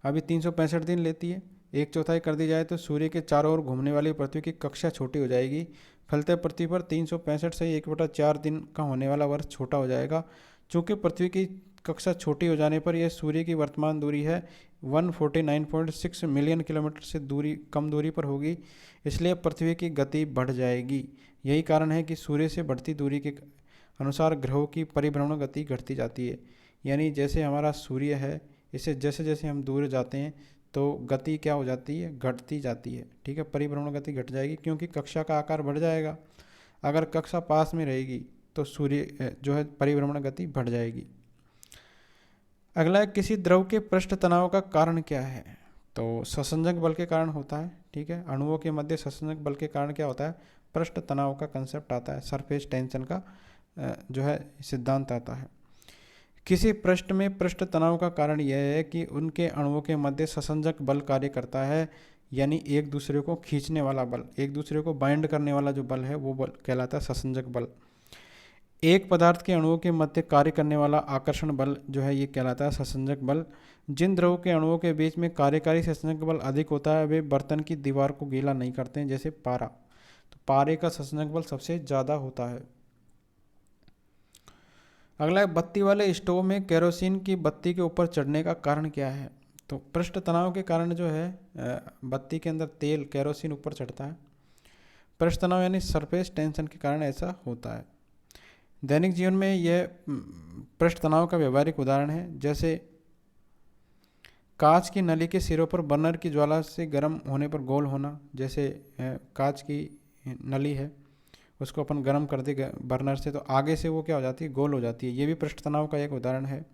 अभी 365 दिन लेती है, 1/4 कर दी जाए तो सूर्य के चारों ओर घूमने वाली पृथ्वी की कक्षा छोटी हो जाएगी। फलते पृथ्वी पर 365 से 1/4 दिन का होने वाला वर्ष छोटा हो जाएगा। चूँकि पृथ्वी की कक्षा छोटी हो जाने पर यह सूर्य की वर्तमान दूरी है 149.6 मिलियन किलोमीटर से कम दूरी पर होगी, इसलिए पृथ्वी की गति बढ़ जाएगी। यही कारण है कि सूर्य से बढ़ती दूरी के अनुसार ग्रहों की परिभ्रमण गति घटती जाती है। यानी जैसे हमारा सूर्य है, इससे जैसे जैसे हम दूर जाते हैं तो गति क्या हो जाती है, घटती जाती है। ठीक है, परिभ्रमण गति घट जाएगी क्योंकि कक्षा का आकार बढ़ जाएगा। अगर कक्षा पास में रहेगी तो सूर्य जो है परिभ्रमण गति बढ़ जाएगी। अगला है किसी द्रव के पृष्ठ तनाव का कारण क्या है। तो ससंजक बल के कारण होता है। ठीक है, अणुओं के मध्य ससंजक बल के कारण क्या होता है, पृष्ठ तनाव का कंसेप्ट आता है, सरफेस टेंशन का जो है सिद्धांत आता है। किसी पृष्ठ में पृष्ठ तनाव का कारण यह है कि उनके अणुओं के मध्य ससंजक बल कार्य करता है, यानी एक दूसरे को खींचने वाला बल, एक दूसरे को बाइंड करने वाला जो बल है वो बल कहलाता है ससंजक बल। एक पदार्थ के अणुओं के मध्य कार्य करने वाला आकर्षण बल जो है ये कहलाता है ससंजक बल। जिन द्रव के अणुओं के बीच में कार्यकारी ससंजक बल अधिक होता है वे बर्तन की दीवार को गीला नहीं करते हैं, जैसे पारा। तो पारे का ससंजक बल सबसे ज़्यादा होता है। अगला है बत्ती वाले स्टोव में केरोसिन की बत्ती के ऊपर चढ़ने का कारण क्या है। तो पृष्ठ तनाव के कारण जो है बत्ती के अंदर तेल केरोसिन ऊपर चढ़ता है। पृष्ठ तनाव यानी सरफेस टेंशन के कारण ऐसा होता है। दैनिक जीवन में यह पृष्ठ तनाव का व्यवहारिक उदाहरण है, जैसे कांच की नली के सिरों पर बर्नर की ज्वाला से गर्म होने पर गोल होना। जैसे कांच की नली है उसको अपन गर्म कर दे बर्नर से तो आगे से वो क्या हो जाती है, गोल हो जाती है। ये भी पृष्ठ तनाव का एक उदाहरण है।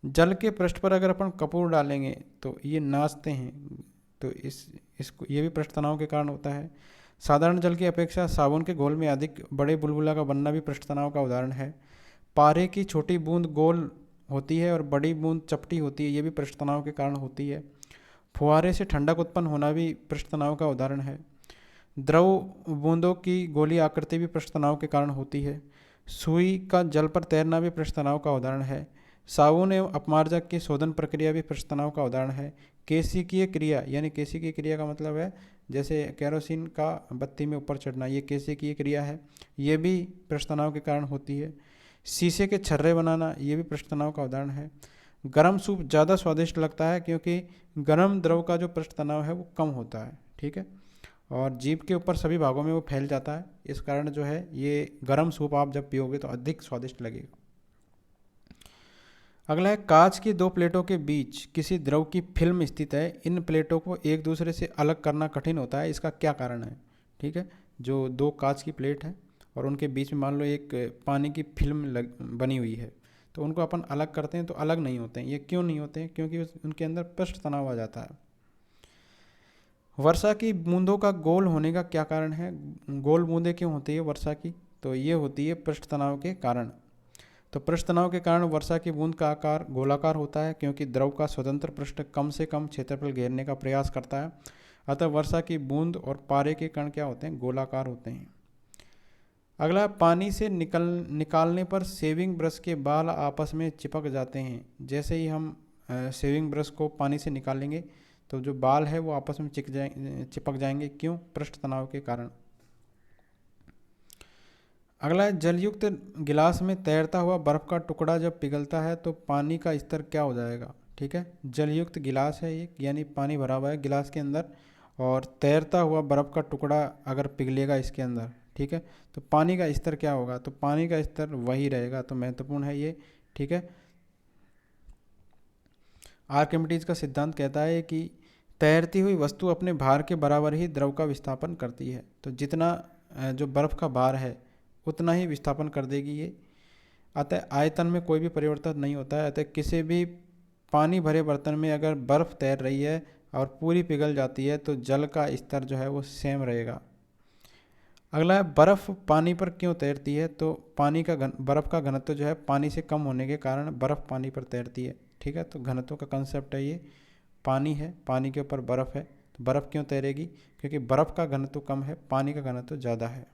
जल के पृष्ठ पर अगर अपन कपूर डालेंगे तो ये नाचते हैं, तो इसको ये भी पृष्ठ तनाव के कारण होता है। साधारण जल की अपेक्षा साबुन के घोल में अधिक बड़े बुलबुला का बनना भी पृष्ठ तनाव का उदाहरण है। पारे की छोटी बूंद गोल होती है और बड़ी बूंद चपटी होती है, ये भी पृष्ठ तनाव के कारण होती है। फुहारे से ठंडक उत्पन्न होना भी पृष्ठ तनाव का उदाहरण है। द्रव बूंदों की गोली आकृति भी पृष्ठ तनाव के कारण होती है। सुई का जल पर तैरना भी पृष्ठ तनाव का उदाहरण है। साबुन एवं अपमार्जक की शोधन प्रक्रिया भी पृष्ठ तनाव का उदाहरण है। केशिकीय क्रिया यानी केशिकीय क्रिया का मतलब है जैसे केरोसिन का बत्ती में ऊपर चढ़ना, ये केशिकीय क्रिया है, ये भी पृष्ठ तनाव के कारण होती है। शीशे के छर्रे बनाना ये भी पृष्ठ तनाव का उदाहरण है। गर्म सूप ज़्यादा स्वादिष्ट लगता है क्योंकि गर्म द्रव का जो पृष्ठ तनाव है वो कम होता है, ठीक है, और जीभ के ऊपर सभी भागों में वो फैल जाता है। इस कारण जो है ये गर्म सूप आप जब पियोगे तो अधिक स्वादिष्ट लगेगा। अगला है, कांच की दो प्लेटों के बीच किसी द्रव की फिल्म स्थित है, इन प्लेटों को एक दूसरे से अलग करना कठिन होता है, इसका क्या कारण है? ठीक है, जो दो कांच की प्लेट है और उनके बीच में मान लो एक पानी की फिल्म बनी हुई है, तो उनको अपन अलग करते हैं तो अलग नहीं होते हैं। ये क्यों नहीं होते हैं? क्योंकि उनके अंदर पृष्ठ तनाव आ जाता है। वर्षा की बूंदों का गोल होने का क्या कारण है? गोल बूंदें क्यों होती है वर्षा की? तो ये होती है पृष्ठ तनाव के कारण। तो पृष्ठ तनाव के कारण वर्षा की बूंद का आकार गोलाकार होता है क्योंकि द्रव का स्वतंत्र पृष्ठ कम से कम क्षेत्रफल घेरने का प्रयास करता है। अतः वर्षा की बूंद और पारे के कण क्या होते हैं? गोलाकार होते हैं। अगला, पानी से निकालने पर शेविंग ब्रश के बाल आपस में चिपक जाते हैं। जैसे ही हम शेविंग ब्रश को पानी से निकालेंगे तो जो बाल है वो आपस में चिपक जाएंगे। क्यों? पृष्ठ तनाव के कारण। अगला है, जलयुक्त गिलास में तैरता हुआ बर्फ का टुकड़ा जब पिघलता है तो पानी का स्तर क्या हो जाएगा? ठीक है, जलयुक्त गिलास है ये, यानी पानी भरा हुआ है गिलास के अंदर, और तैरता हुआ बर्फ का टुकड़ा अगर पिघलेगा इसके अंदर, ठीक है, तो पानी का स्तर क्या होगा? तो पानी का स्तर वही रहेगा। तो महत्वपूर्ण है ये, ठीक है। आर्किमिडीज का सिद्धांत कहता है कि तैरती हुई वस्तु अपने भार के बराबर ही द्रव का विस्थापन करती है। तो जितना जो बर्फ़ का भार है उतना ही विस्थापन कर देगी ये। अतः आयतन में कोई भी परिवर्तन नहीं होता है। अतः किसी भी पानी भरे बर्तन में अगर बर्फ़ तैर रही है और पूरी पिघल जाती है तो जल का स्तर जो है वो सेम रहेगा। अगला है, बर्फ़ पानी पर क्यों तैरती है? तो पानी का बर्फ़ का घनत्व जो है पानी से कम होने के कारण बर्फ़ पानी पर तैरती है, ठीक है। तो घनत्व का कंसेप्ट है ये। पानी है, पानी के ऊपर बर्फ़ है, तो बर्फ़ क्यों तैरेगी? क्योंकि बर्फ़ का घनत्व कम है, पानी का घनत्व ज़्यादा है।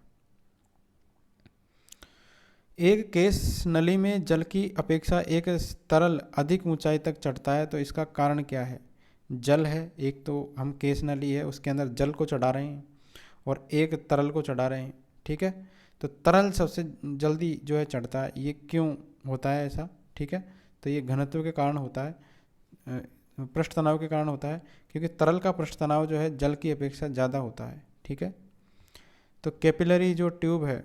एक केस नली में जल की अपेक्षा एक तरल अधिक ऊंचाई तक चढ़ता है, तो इसका कारण क्या है? जल है एक, तो हम केस नली है उसके अंदर जल को चढ़ा रहे हैं और एक तरल को चढ़ा रहे हैं, ठीक है। तो तरल सबसे जल्दी जो है चढ़ता है। ये क्यों होता है ऐसा? ठीक है, तो ये घनत्व के कारण होता है, पृष्ठ तनाव के कारण होता है, क्योंकि तरल का पृष्ठ तनाव जो है जल की अपेक्षा ज़्यादा होता है, ठीक है। तो कैपिलरी जो ट्यूब है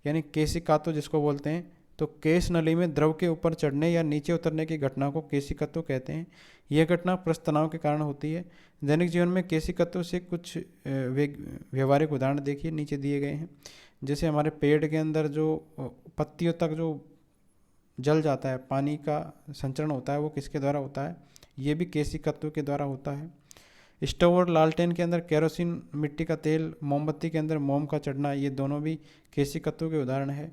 यानी केशिकात्व जिसको बोलते हैं, तो केश नली में द्रव के ऊपर चढ़ने या नीचे उतरने की घटना को केशिकत्व कहते हैं। यह घटना पृष्ठ तनाव के कारण होती है। दैनिक जीवन में केशिकत्व से कुछ व्यवहारिक उदाहरण देखिए, नीचे दिए गए हैं। जैसे हमारे पेड़ के अंदर जो पत्तियों तक जो जल जाता है, पानी का संचरण होता है, वो किसके द्वारा होता है? ये भी केशिकत्व के द्वारा होता है। स्टोव और लालटेन के अंदर केरोसिन, मिट्टी का तेल, मोमबत्ती के अंदर मोम का चढ़ना, ये दोनों भी केशिकत्व के उदाहरण है।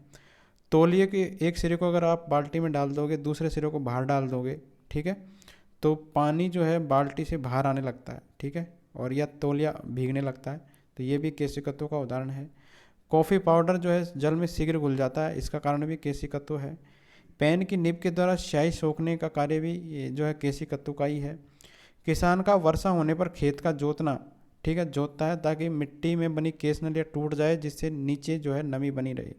तौलिए के एक सिरे को अगर आप बाल्टी में डाल दोगे, दूसरे सिरे को बाहर डाल दोगे, ठीक है, तो पानी जो है बाल्टी से बाहर आने लगता है, ठीक है, और या तौलिया भीगने लगता है। तो ये भी केशिकत्व का उदाहरण है। कॉफ़ी पाउडर जो है जल में शीघ्र घुल जाता है, इसका कारण भी केशिकत्व है। पेन की निब के द्वारा स्याही सोखने का कार्य भी ये जो है केशिकत्व का ही है। किसान का वर्षा होने पर खेत का जोतना, ठीक है, जोतता है ताकि मिट्टी में बनी केस नलियाँ टूट जाए, जिससे नीचे जो है नमी बनी रहे।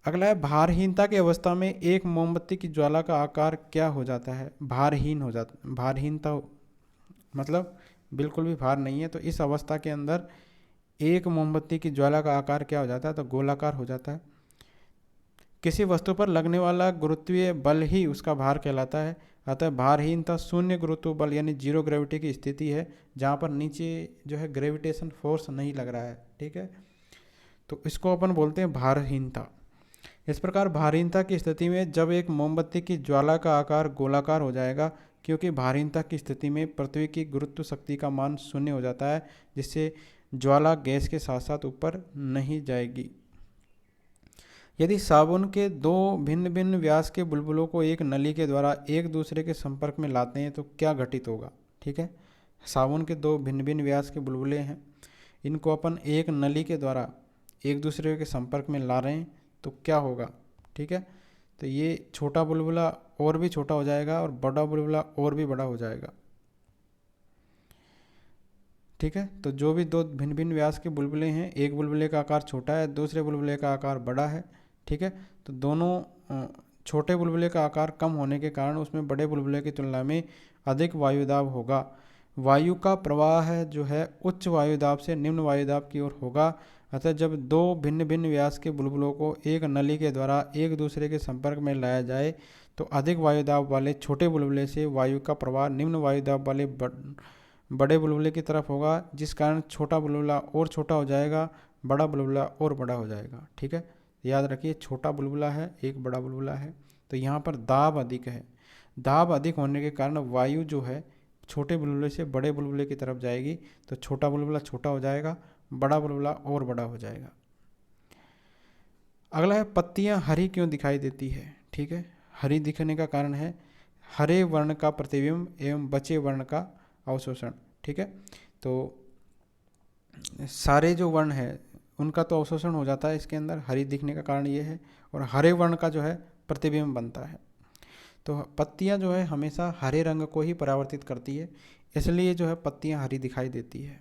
अगला है, भारहीनता की अवस्था में एक मोमबत्ती की ज्वाला का आकार क्या हो जाता है? भारहीन हो जाता। भारहीनता मतलब बिल्कुल भी भार नहीं है, तो इस अवस्था के अंदर एक मोमबत्ती की ज्वाला का आकार क्या हो जाता है? तो गोलाकार हो जाता है। किसी वस्तु पर लगने वाला गुरुत्वीय बल ही उसका भार कहलाता है। अतः भारहीनता शून्य गुरुत्व बल यानी जीरो ग्रेविटी की स्थिति है, जहाँ पर नीचे जो है ग्रेविटेशन फोर्स नहीं लग रहा है, ठीक है, तो इसको अपन बोलते हैं भारहीनता। इस प्रकार भारहीनता की स्थिति में जब एक मोमबत्ती की ज्वाला का आकार गोलाकार हो जाएगा, क्योंकि भारहीनता की स्थिति में पृथ्वी की गुरुत्व शक्ति का मान शून्य हो जाता है, जिससे ज्वाला गैस के साथ साथ ऊपर नहीं जाएगी। यदि साबुन के दो भिन्न भिन्न व्यास के बुलबुलों को एक नली के द्वारा एक दूसरे के संपर्क में लाते हैं तो क्या घटित होगा? ठीक है, साबुन के दो भिन्न भिन्न व्यास के बुलबुले हैं, इनको अपन एक नली के द्वारा एक दूसरे के संपर्क में ला रहे हैं तो क्या होगा? ठीक है, तो ये छोटा बुलबुला और भी छोटा हो जाएगा और बड़ा बुलबुला और भी बड़ा हो जाएगा, ठीक है। तो जो भी दो भिन्न भिन्न व्यास के बुलबुले हैं, एक बुलबुले का आकार छोटा है, दूसरे बुलबुले का आकार बड़ा है, ठीक है, तो दोनों छोटे बुलबुले का आकार कम होने के कारण उसमें बड़े बुलबुले की तुलना में अधिक वायुदाब होगा। वायु का प्रवाह है जो है उच्च वायुदाब से निम्न वायुदाब की ओर होगा। अतः जब दो भिन्न भिन्न व्यास के बुलबुलों को एक नली के द्वारा एक दूसरे के संपर्क में लाया जाए तो अधिक वायुदाब वाले छोटे बुलबुले से वायु का प्रवाह निम्न वायुदाब वाले बड़े बुलबुले की तरफ होगा, जिस कारण छोटा बुलबुला और छोटा हो जाएगा, बड़ा बुलबुला और बड़ा हो जाएगा। ठीक है, याद रखिए छोटा बुलबुला है, एक बड़ा बुलबुला है, तो यहाँ पर दाब अधिक है। दाब अधिक होने के कारण वायु जो है छोटे बुलबुले से बड़े बुलबुले की तरफ जाएगी, तो छोटा बुलबुला छोटा हो जाएगा, बड़ा बुलबुला और बड़ा हो जाएगा। अगला है पत्तियां हरी क्यों दिखाई देती है। ठीक है, हरी दिखने का कारण है हरे वर्ण का प्रतिबिंब एवं बचे वर्ण का अवशोषण। ठीक है, तो सारे जो वर्ण है उनका तो अवशोषण हो जाता है इसके अंदर, हरी दिखने का कारण ये है, और हरे वर्ण का जो है प्रतिबिंब बनता है। तो पत्तियां जो है हमेशा हरे रंग को ही परावर्तित करती है, इसलिए जो है पत्तियां हरी दिखाई देती है।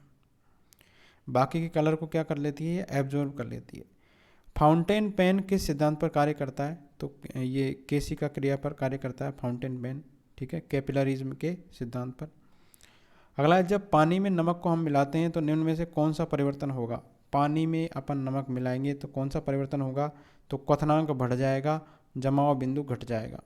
बाकी के कलर को क्या कर लेती है, एब्जॉर्ब कर लेती है। फाउंटेन पेन किस सिद्धांत पर कार्य करता है, तो ये केसिका क्रिया पर कार्य करता है फाउंटेन पेन। ठीक है, कैपिलरिज्म के सिद्धांत पर। अगला है जब पानी में नमक को हम मिलाते हैं तो निम्न में से कौन सा परिवर्तन होगा। पानी में अपन नमक मिलाएंगे तो कौन सा परिवर्तन होगा, तो क्वथनांक बढ़ जाएगा, जमाव बिंदु घट जाएगा।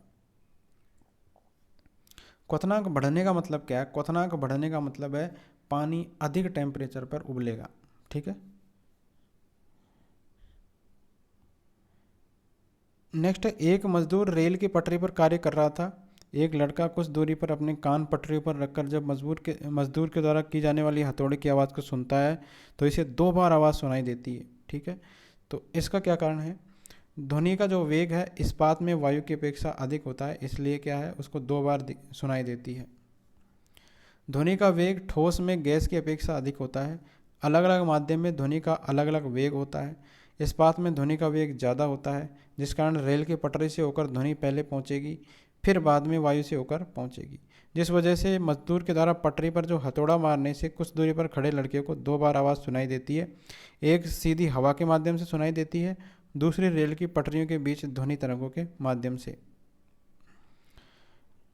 क्वथनांक बढ़ने का मतलब क्या है, क्वथनांक बढ़ने का मतलब है पानी अधिक टेम्परेचर पर उबलेगा। ठीक है, नेक्स्ट, एक मजदूर रेल की पटरी पर कार्य कर रहा था। एक लड़का कुछ दूरी पर अपने कान पटरी पर रखकर जब मजदूर के द्वारा की जाने वाली हथौड़े की आवाज़ को सुनता है तो इसे 2 बार आवाज़ सुनाई देती है। ठीक है, तो इसका क्या कारण है, ध्वनि का जो वेग है इस्पात में वायु की अपेक्षा अधिक होता है, इसलिए क्या है उसको 2 बार सुनाई देती है। ध्वनि का वेग ठोस में गैस की अपेक्षा अधिक होता है। अलग अलग माध्यम में ध्वनि का अलग अलग वेग होता है। इस्पात में ध्वनि का वेग ज़्यादा होता है, जिस कारण रेल की पटरी से होकर ध्वनि पहले पहुंचेगी, फिर बाद में वायु से होकर पहुंचेगी। जिस वजह से मजदूर के द्वारा पटरी पर जो हथौड़ा मारने से कुछ दूरी पर खड़े लड़के को 2 बार आवाज़ सुनाई देती है। एक सीधी हवा के माध्यम से सुनाई देती है, दूसरी रेल की पटरियों के बीच ध्वनि तरंगों के माध्यम से।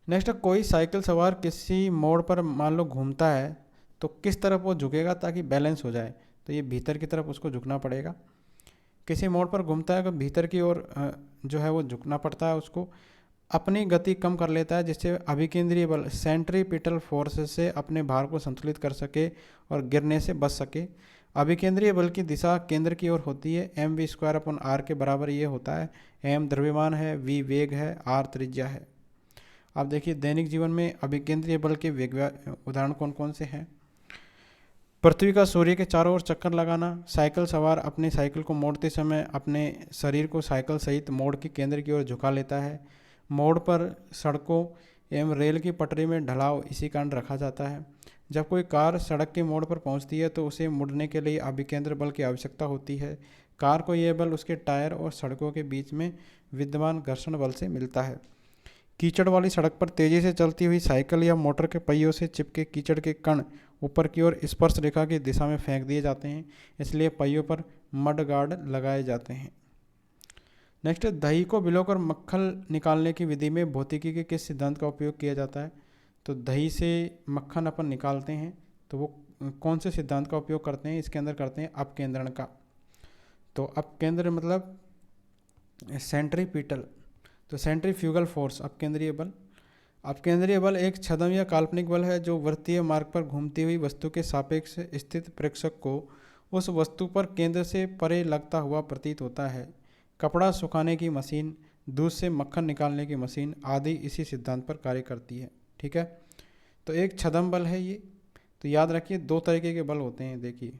नेक्स्ट, कोई साइकिल सवार किसी मोड़ पर मान लो घूमता है तो किस तरफ वो झुकेगा ताकि बैलेंस हो जाए, तो ये भीतर की तरफ उसको झुकना पड़ेगा। किसी मोड़ पर घूमता है तो भीतर की ओर जो है वो झुकना पड़ता है उसको। अपनी गति कम कर लेता है जिससे अभिकेंद्रीय बल सेंट्रीपिटल फोर्स से अपने भार को संतुलित कर सके और गिरने से बच सके। अभिकेंद्रीय बल की दिशा केंद्र की ओर होती है, mv²/r के बराबर ये होता है। m द्रव्यमान है, v वेग है, r त्रिज्या है। अब देखिए दैनिक जीवन में अभिकेंद्रीय बल के वेग उदाहरण कौन कौन से हैं। पृथ्वी का सूर्य के चारों ओर चक्कर लगाना, साइकिल सवार अपने साइकिल को मोड़ते समय अपने शरीर को साइकिल सहित मोड़ के केंद्र की ओर झुका लेता है। मोड़ पर सड़कों एवं रेल की पटरी में ढलाव इसी कारण रखा जाता है। जब कोई कार सड़क के मोड़ पर पहुंचती है तो उसे मुड़ने के लिए अभिकेंद्र बल की आवश्यकता होती है। कार को यह बल उसके टायर और सड़कों के बीच में विद्यमान घर्षण बल से मिलता है। कीचड़ वाली सड़क पर तेजी से चलती हुई साइकिल या मोटर के पहियों से चिपके कीचड़ के कण ऊपर की ओर स्पर्श रेखा की दिशा में फेंक दिए जाते हैं, इसलिए पहियों पर मड गार्ड लगाए जाते हैं। नेक्स्ट, दही को भिगोकर मक्खन निकालने की विधि में भौतिकी के किस सिद्धांत का उपयोग किया जाता है। तो दही से मक्खन अपन निकालते हैं तो वो कौन से सिद्धांत का उपयोग करते हैं, इसके अंदर करते हैं अपकेंद्रण का। तो अपकेंद्र मतलब सेंट्रीपिटल, तो सेंट्रीफ्यूगल फोर्स अपकेंद्रीय बल। अपकेंद्रीय बल एक छद्म या काल्पनिक बल है जो वृत्तीय मार्ग पर घूमती हुई वस्तु के सापेक्ष स्थित प्रेक्षक को उस वस्तु पर केंद्र से परे लगता हुआ प्रतीत होता है। कपड़ा सुखाने की मशीन, दूध से मक्खन निकालने की मशीन आदि इसी सिद्धांत पर कार्य करती है। ठीक है, तो एक छद्म बल है ये। तो याद रखिए 2 तरीके के बल होते हैं। देखिए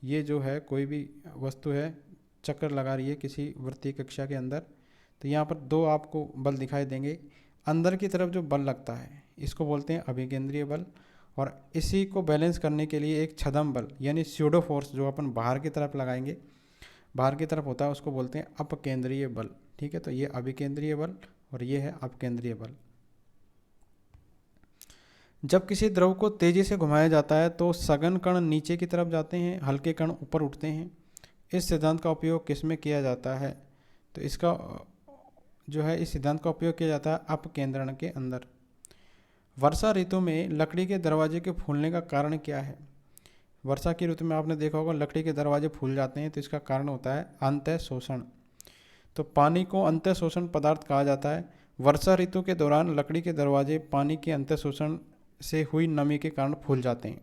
ये जो है कोई भी वस्तु है चक्कर लगा रही है किसी वृत्तीय कक्षा के अंदर, तो यहाँ पर 2 आपको बल दिखाई देंगे। अंदर की तरफ जो बल लगता है इसको बोलते हैं अभिकेंद्रीय बल, और इसी को बैलेंस करने के लिए एक छद्म बल यानी स्यूडो फोर्स जो अपन बाहर की तरफ लगाएंगे, बाहर की तरफ होता है, उसको बोलते हैं अपकेंद्रीय बल। ठीक है, तो ये अभिकेंद्रीय बल और ये है अपकेंद्रीय बल। जब किसी द्रव को तेजी से घुमाया जाता है तो सघन कण नीचे की तरफ जाते हैं, हल्के कण ऊपर उठते हैं। इस सिद्धांत का उपयोग किस में किया जाता है, तो इसका जो है इस सिद्धांत का उपयोग किया जाता है अपकेंद्रण के अंदर। वर्षा ऋतु में लकड़ी के दरवाजे के फूलने का कारण क्या है? वर्षा की ऋतु में आपने देखा होगा लकड़ी के दरवाजे फूल जाते हैं, तो इसका कारण होता है अंतः शोषण। तो पानी को अंतः शोषण पदार्थ कहा जाता है। वर्षा ऋतु के दौरान लकड़ी के दरवाजे पानी के अंतः शोषण से हुई नमी के कारण फूल जाते हैं।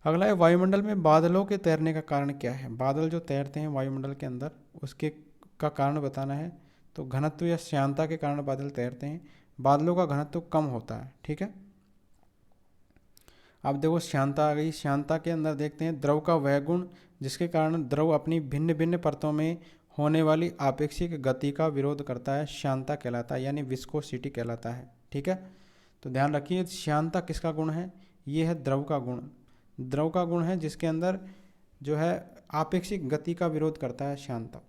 अगला है वायुमंडल में बादलों के तैरने का कारण क्या है? बादल जो तैरते हैं वायुमंडल के अंदर उसके का कारण बताना है। तो घनत्व या श्यानता के कारण बादल तैरते हैं। बादलों का घनत्व कम होता है, ठीक है। अब देखो श्यानता आ गई। श्यानता के अंदर देखते हैं द्रव का वह गुण जिसके कारण द्रव अपनी भिन्न भिन्न परतों में होने वाली आपेक्षिक गति का विरोध करता है, श्यानता कहलाता है, यानी विस्कोसिटी कहलाता है, ठीक है। तो ध्यान रखिए श्यानता किसका गुण है? ये है द्रव का गुण। द्रव का गुण है जिसके अंदर जो है आपेक्षिक गति का विरोध करता है श्यानता।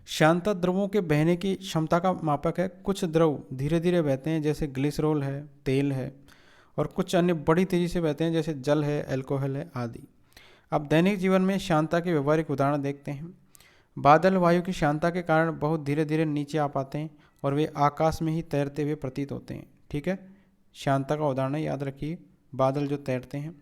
श्यानता द्रवों के बहने की क्षमता का मापक है। कुछ द्रव धीरे धीरे बहते हैं जैसे ग्लिसरॉल है, तेल है, और कुछ अन्य बड़ी तेजी से बहते हैं जैसे जल है, अल्कोहल है आदि। अब दैनिक जीवन में श्यानता के व्यवहारिक उदाहरण देखते हैं। बादल वायु की श्यानता के कारण बहुत धीरे धीरे नीचे आ पाते हैं और वे आकाश में ही तैरते हुए प्रतीत होते हैं, ठीक है। श्यानता का उदाहरण याद रखिए, बादल जो तैरते हैं।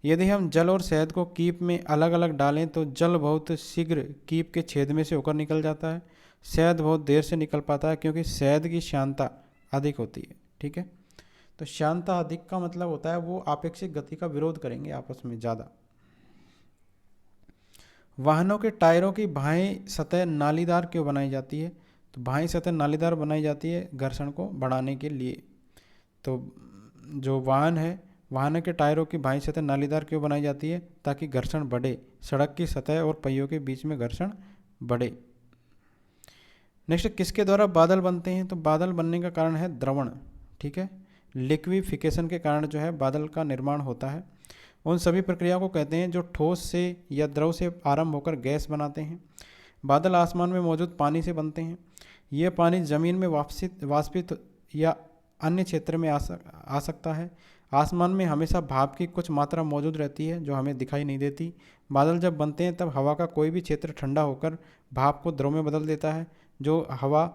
यदि हम जल और शहद को कीप में अलग अलग डालें तो जल बहुत शीघ्र कीप के छेद में से होकर निकल जाता है, शहद बहुत देर से निकल पाता है क्योंकि शहद की श्यानता अधिक होती है, ठीक है। तो श्यानता अधिक का मतलब होता है वो आपेक्षिक गति का विरोध करेंगे आपस में ज़्यादा। वाहनों के टायरों की बाएं सतह नालीदार क्यों बनाई जाती है? तो बाएं सतह नालीदार बनाई जाती है घर्षण को बढ़ाने के लिए। तो जो वाहन है, वाहन के टायरों की बाईं सतह नालीदार क्यों बनाई जाती है? ताकि घर्षण बढ़े, सड़क की सतह और पहियों के बीच में घर्षण बढ़े। नेक्स्ट, किसके द्वारा बादल बनते हैं? तो बादल बनने का कारण है द्रवण, ठीक है। लिक्विफिकेशन के कारण जो है बादल का निर्माण होता है। उन सभी प्रक्रिया को कहते हैं जो ठोस से या द्रव से आरंभ होकर गैस बनाते हैं। बादल आसमान में मौजूद पानी से बनते हैं। यह पानी जमीन में वाष्पित या अन्य क्षेत्र में आ सकता है। आसमान में हमेशा भाप की कुछ मात्रा मौजूद रहती है जो हमें दिखाई नहीं देती। बादल जब बनते हैं तब हवा का कोई भी क्षेत्र ठंडा होकर भाप को द्रव में बदल देता है। जो हवा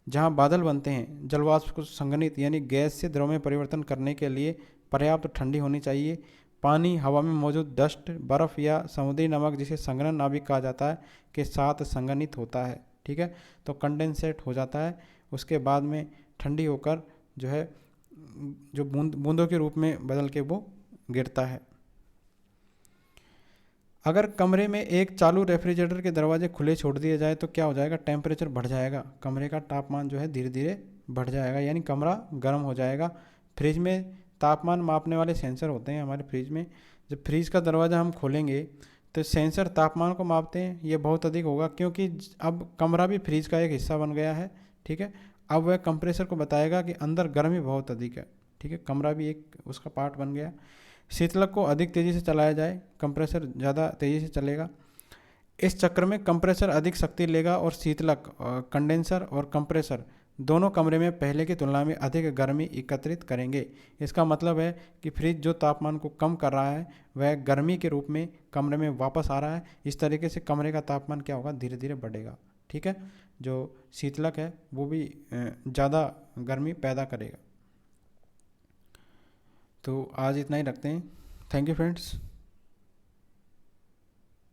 जहाँ बादल बनते हैं जलवाष्प को संघनित यानी गैस से द्रव में परिवर्तन करने के लिए पर्याप्त ठंडी होनी चाहिए। पानी हवा में मौजूद डस्ट, बर्फ़ या समुद्री नमक जिसे संघनन नाभिक कहा जाता है के साथ संघनित होता है, ठीक है। तो कंडेंसेट हो जाता है, उसके बाद में ठंडी होकर जो है जो बूंदों के रूप में बदल के वो गिरता है। अगर कमरे में एक चालू रेफ्रिजरेटर के दरवाजे खुले छोड़ दिए जाए तो क्या हो जाएगा? टेम्परेचर बढ़ जाएगा, कमरे का तापमान जो है धीरे धीरे बढ़ जाएगा, यानी कमरा गर्म हो जाएगा। फ्रिज में तापमान मापने वाले सेंसर होते हैं हमारे फ्रिज में। जब फ्रिज का दरवाज़ा हम खोलेंगे तो सेंसर तापमान को मापते हैं, ये बहुत अधिक होगा क्योंकि अब कमरा भी फ्रिज का एक हिस्सा बन गया है, ठीक है। अब वह कंप्रेसर को बताएगा कि अंदर गर्मी बहुत अधिक है, ठीक है, कमरा भी एक उसका पार्ट बन गया। शीतलक को अधिक तेज़ी से चलाया जाए, कंप्रेसर ज़्यादा तेज़ी से चलेगा। इस चक्र में कंप्रेसर अधिक शक्ति लेगा और शीतलक कंडेंसर और कंप्रेसर दोनों कमरे में पहले की तुलना में अधिक गर्मी एकत्रित करेंगे। इसका मतलब है कि फ्रिज जो तापमान को कम कर रहा है वह गर्मी के रूप में कमरे में वापस आ रहा है। इस तरीके से कमरे का तापमान क्या होगा? धीरे धीरे बढ़ेगा, ठीक है। जो शीतलक है वो भी ज़्यादा गर्मी पैदा करेगा। तो आज इतना ही रखते हैं। Thank you friends.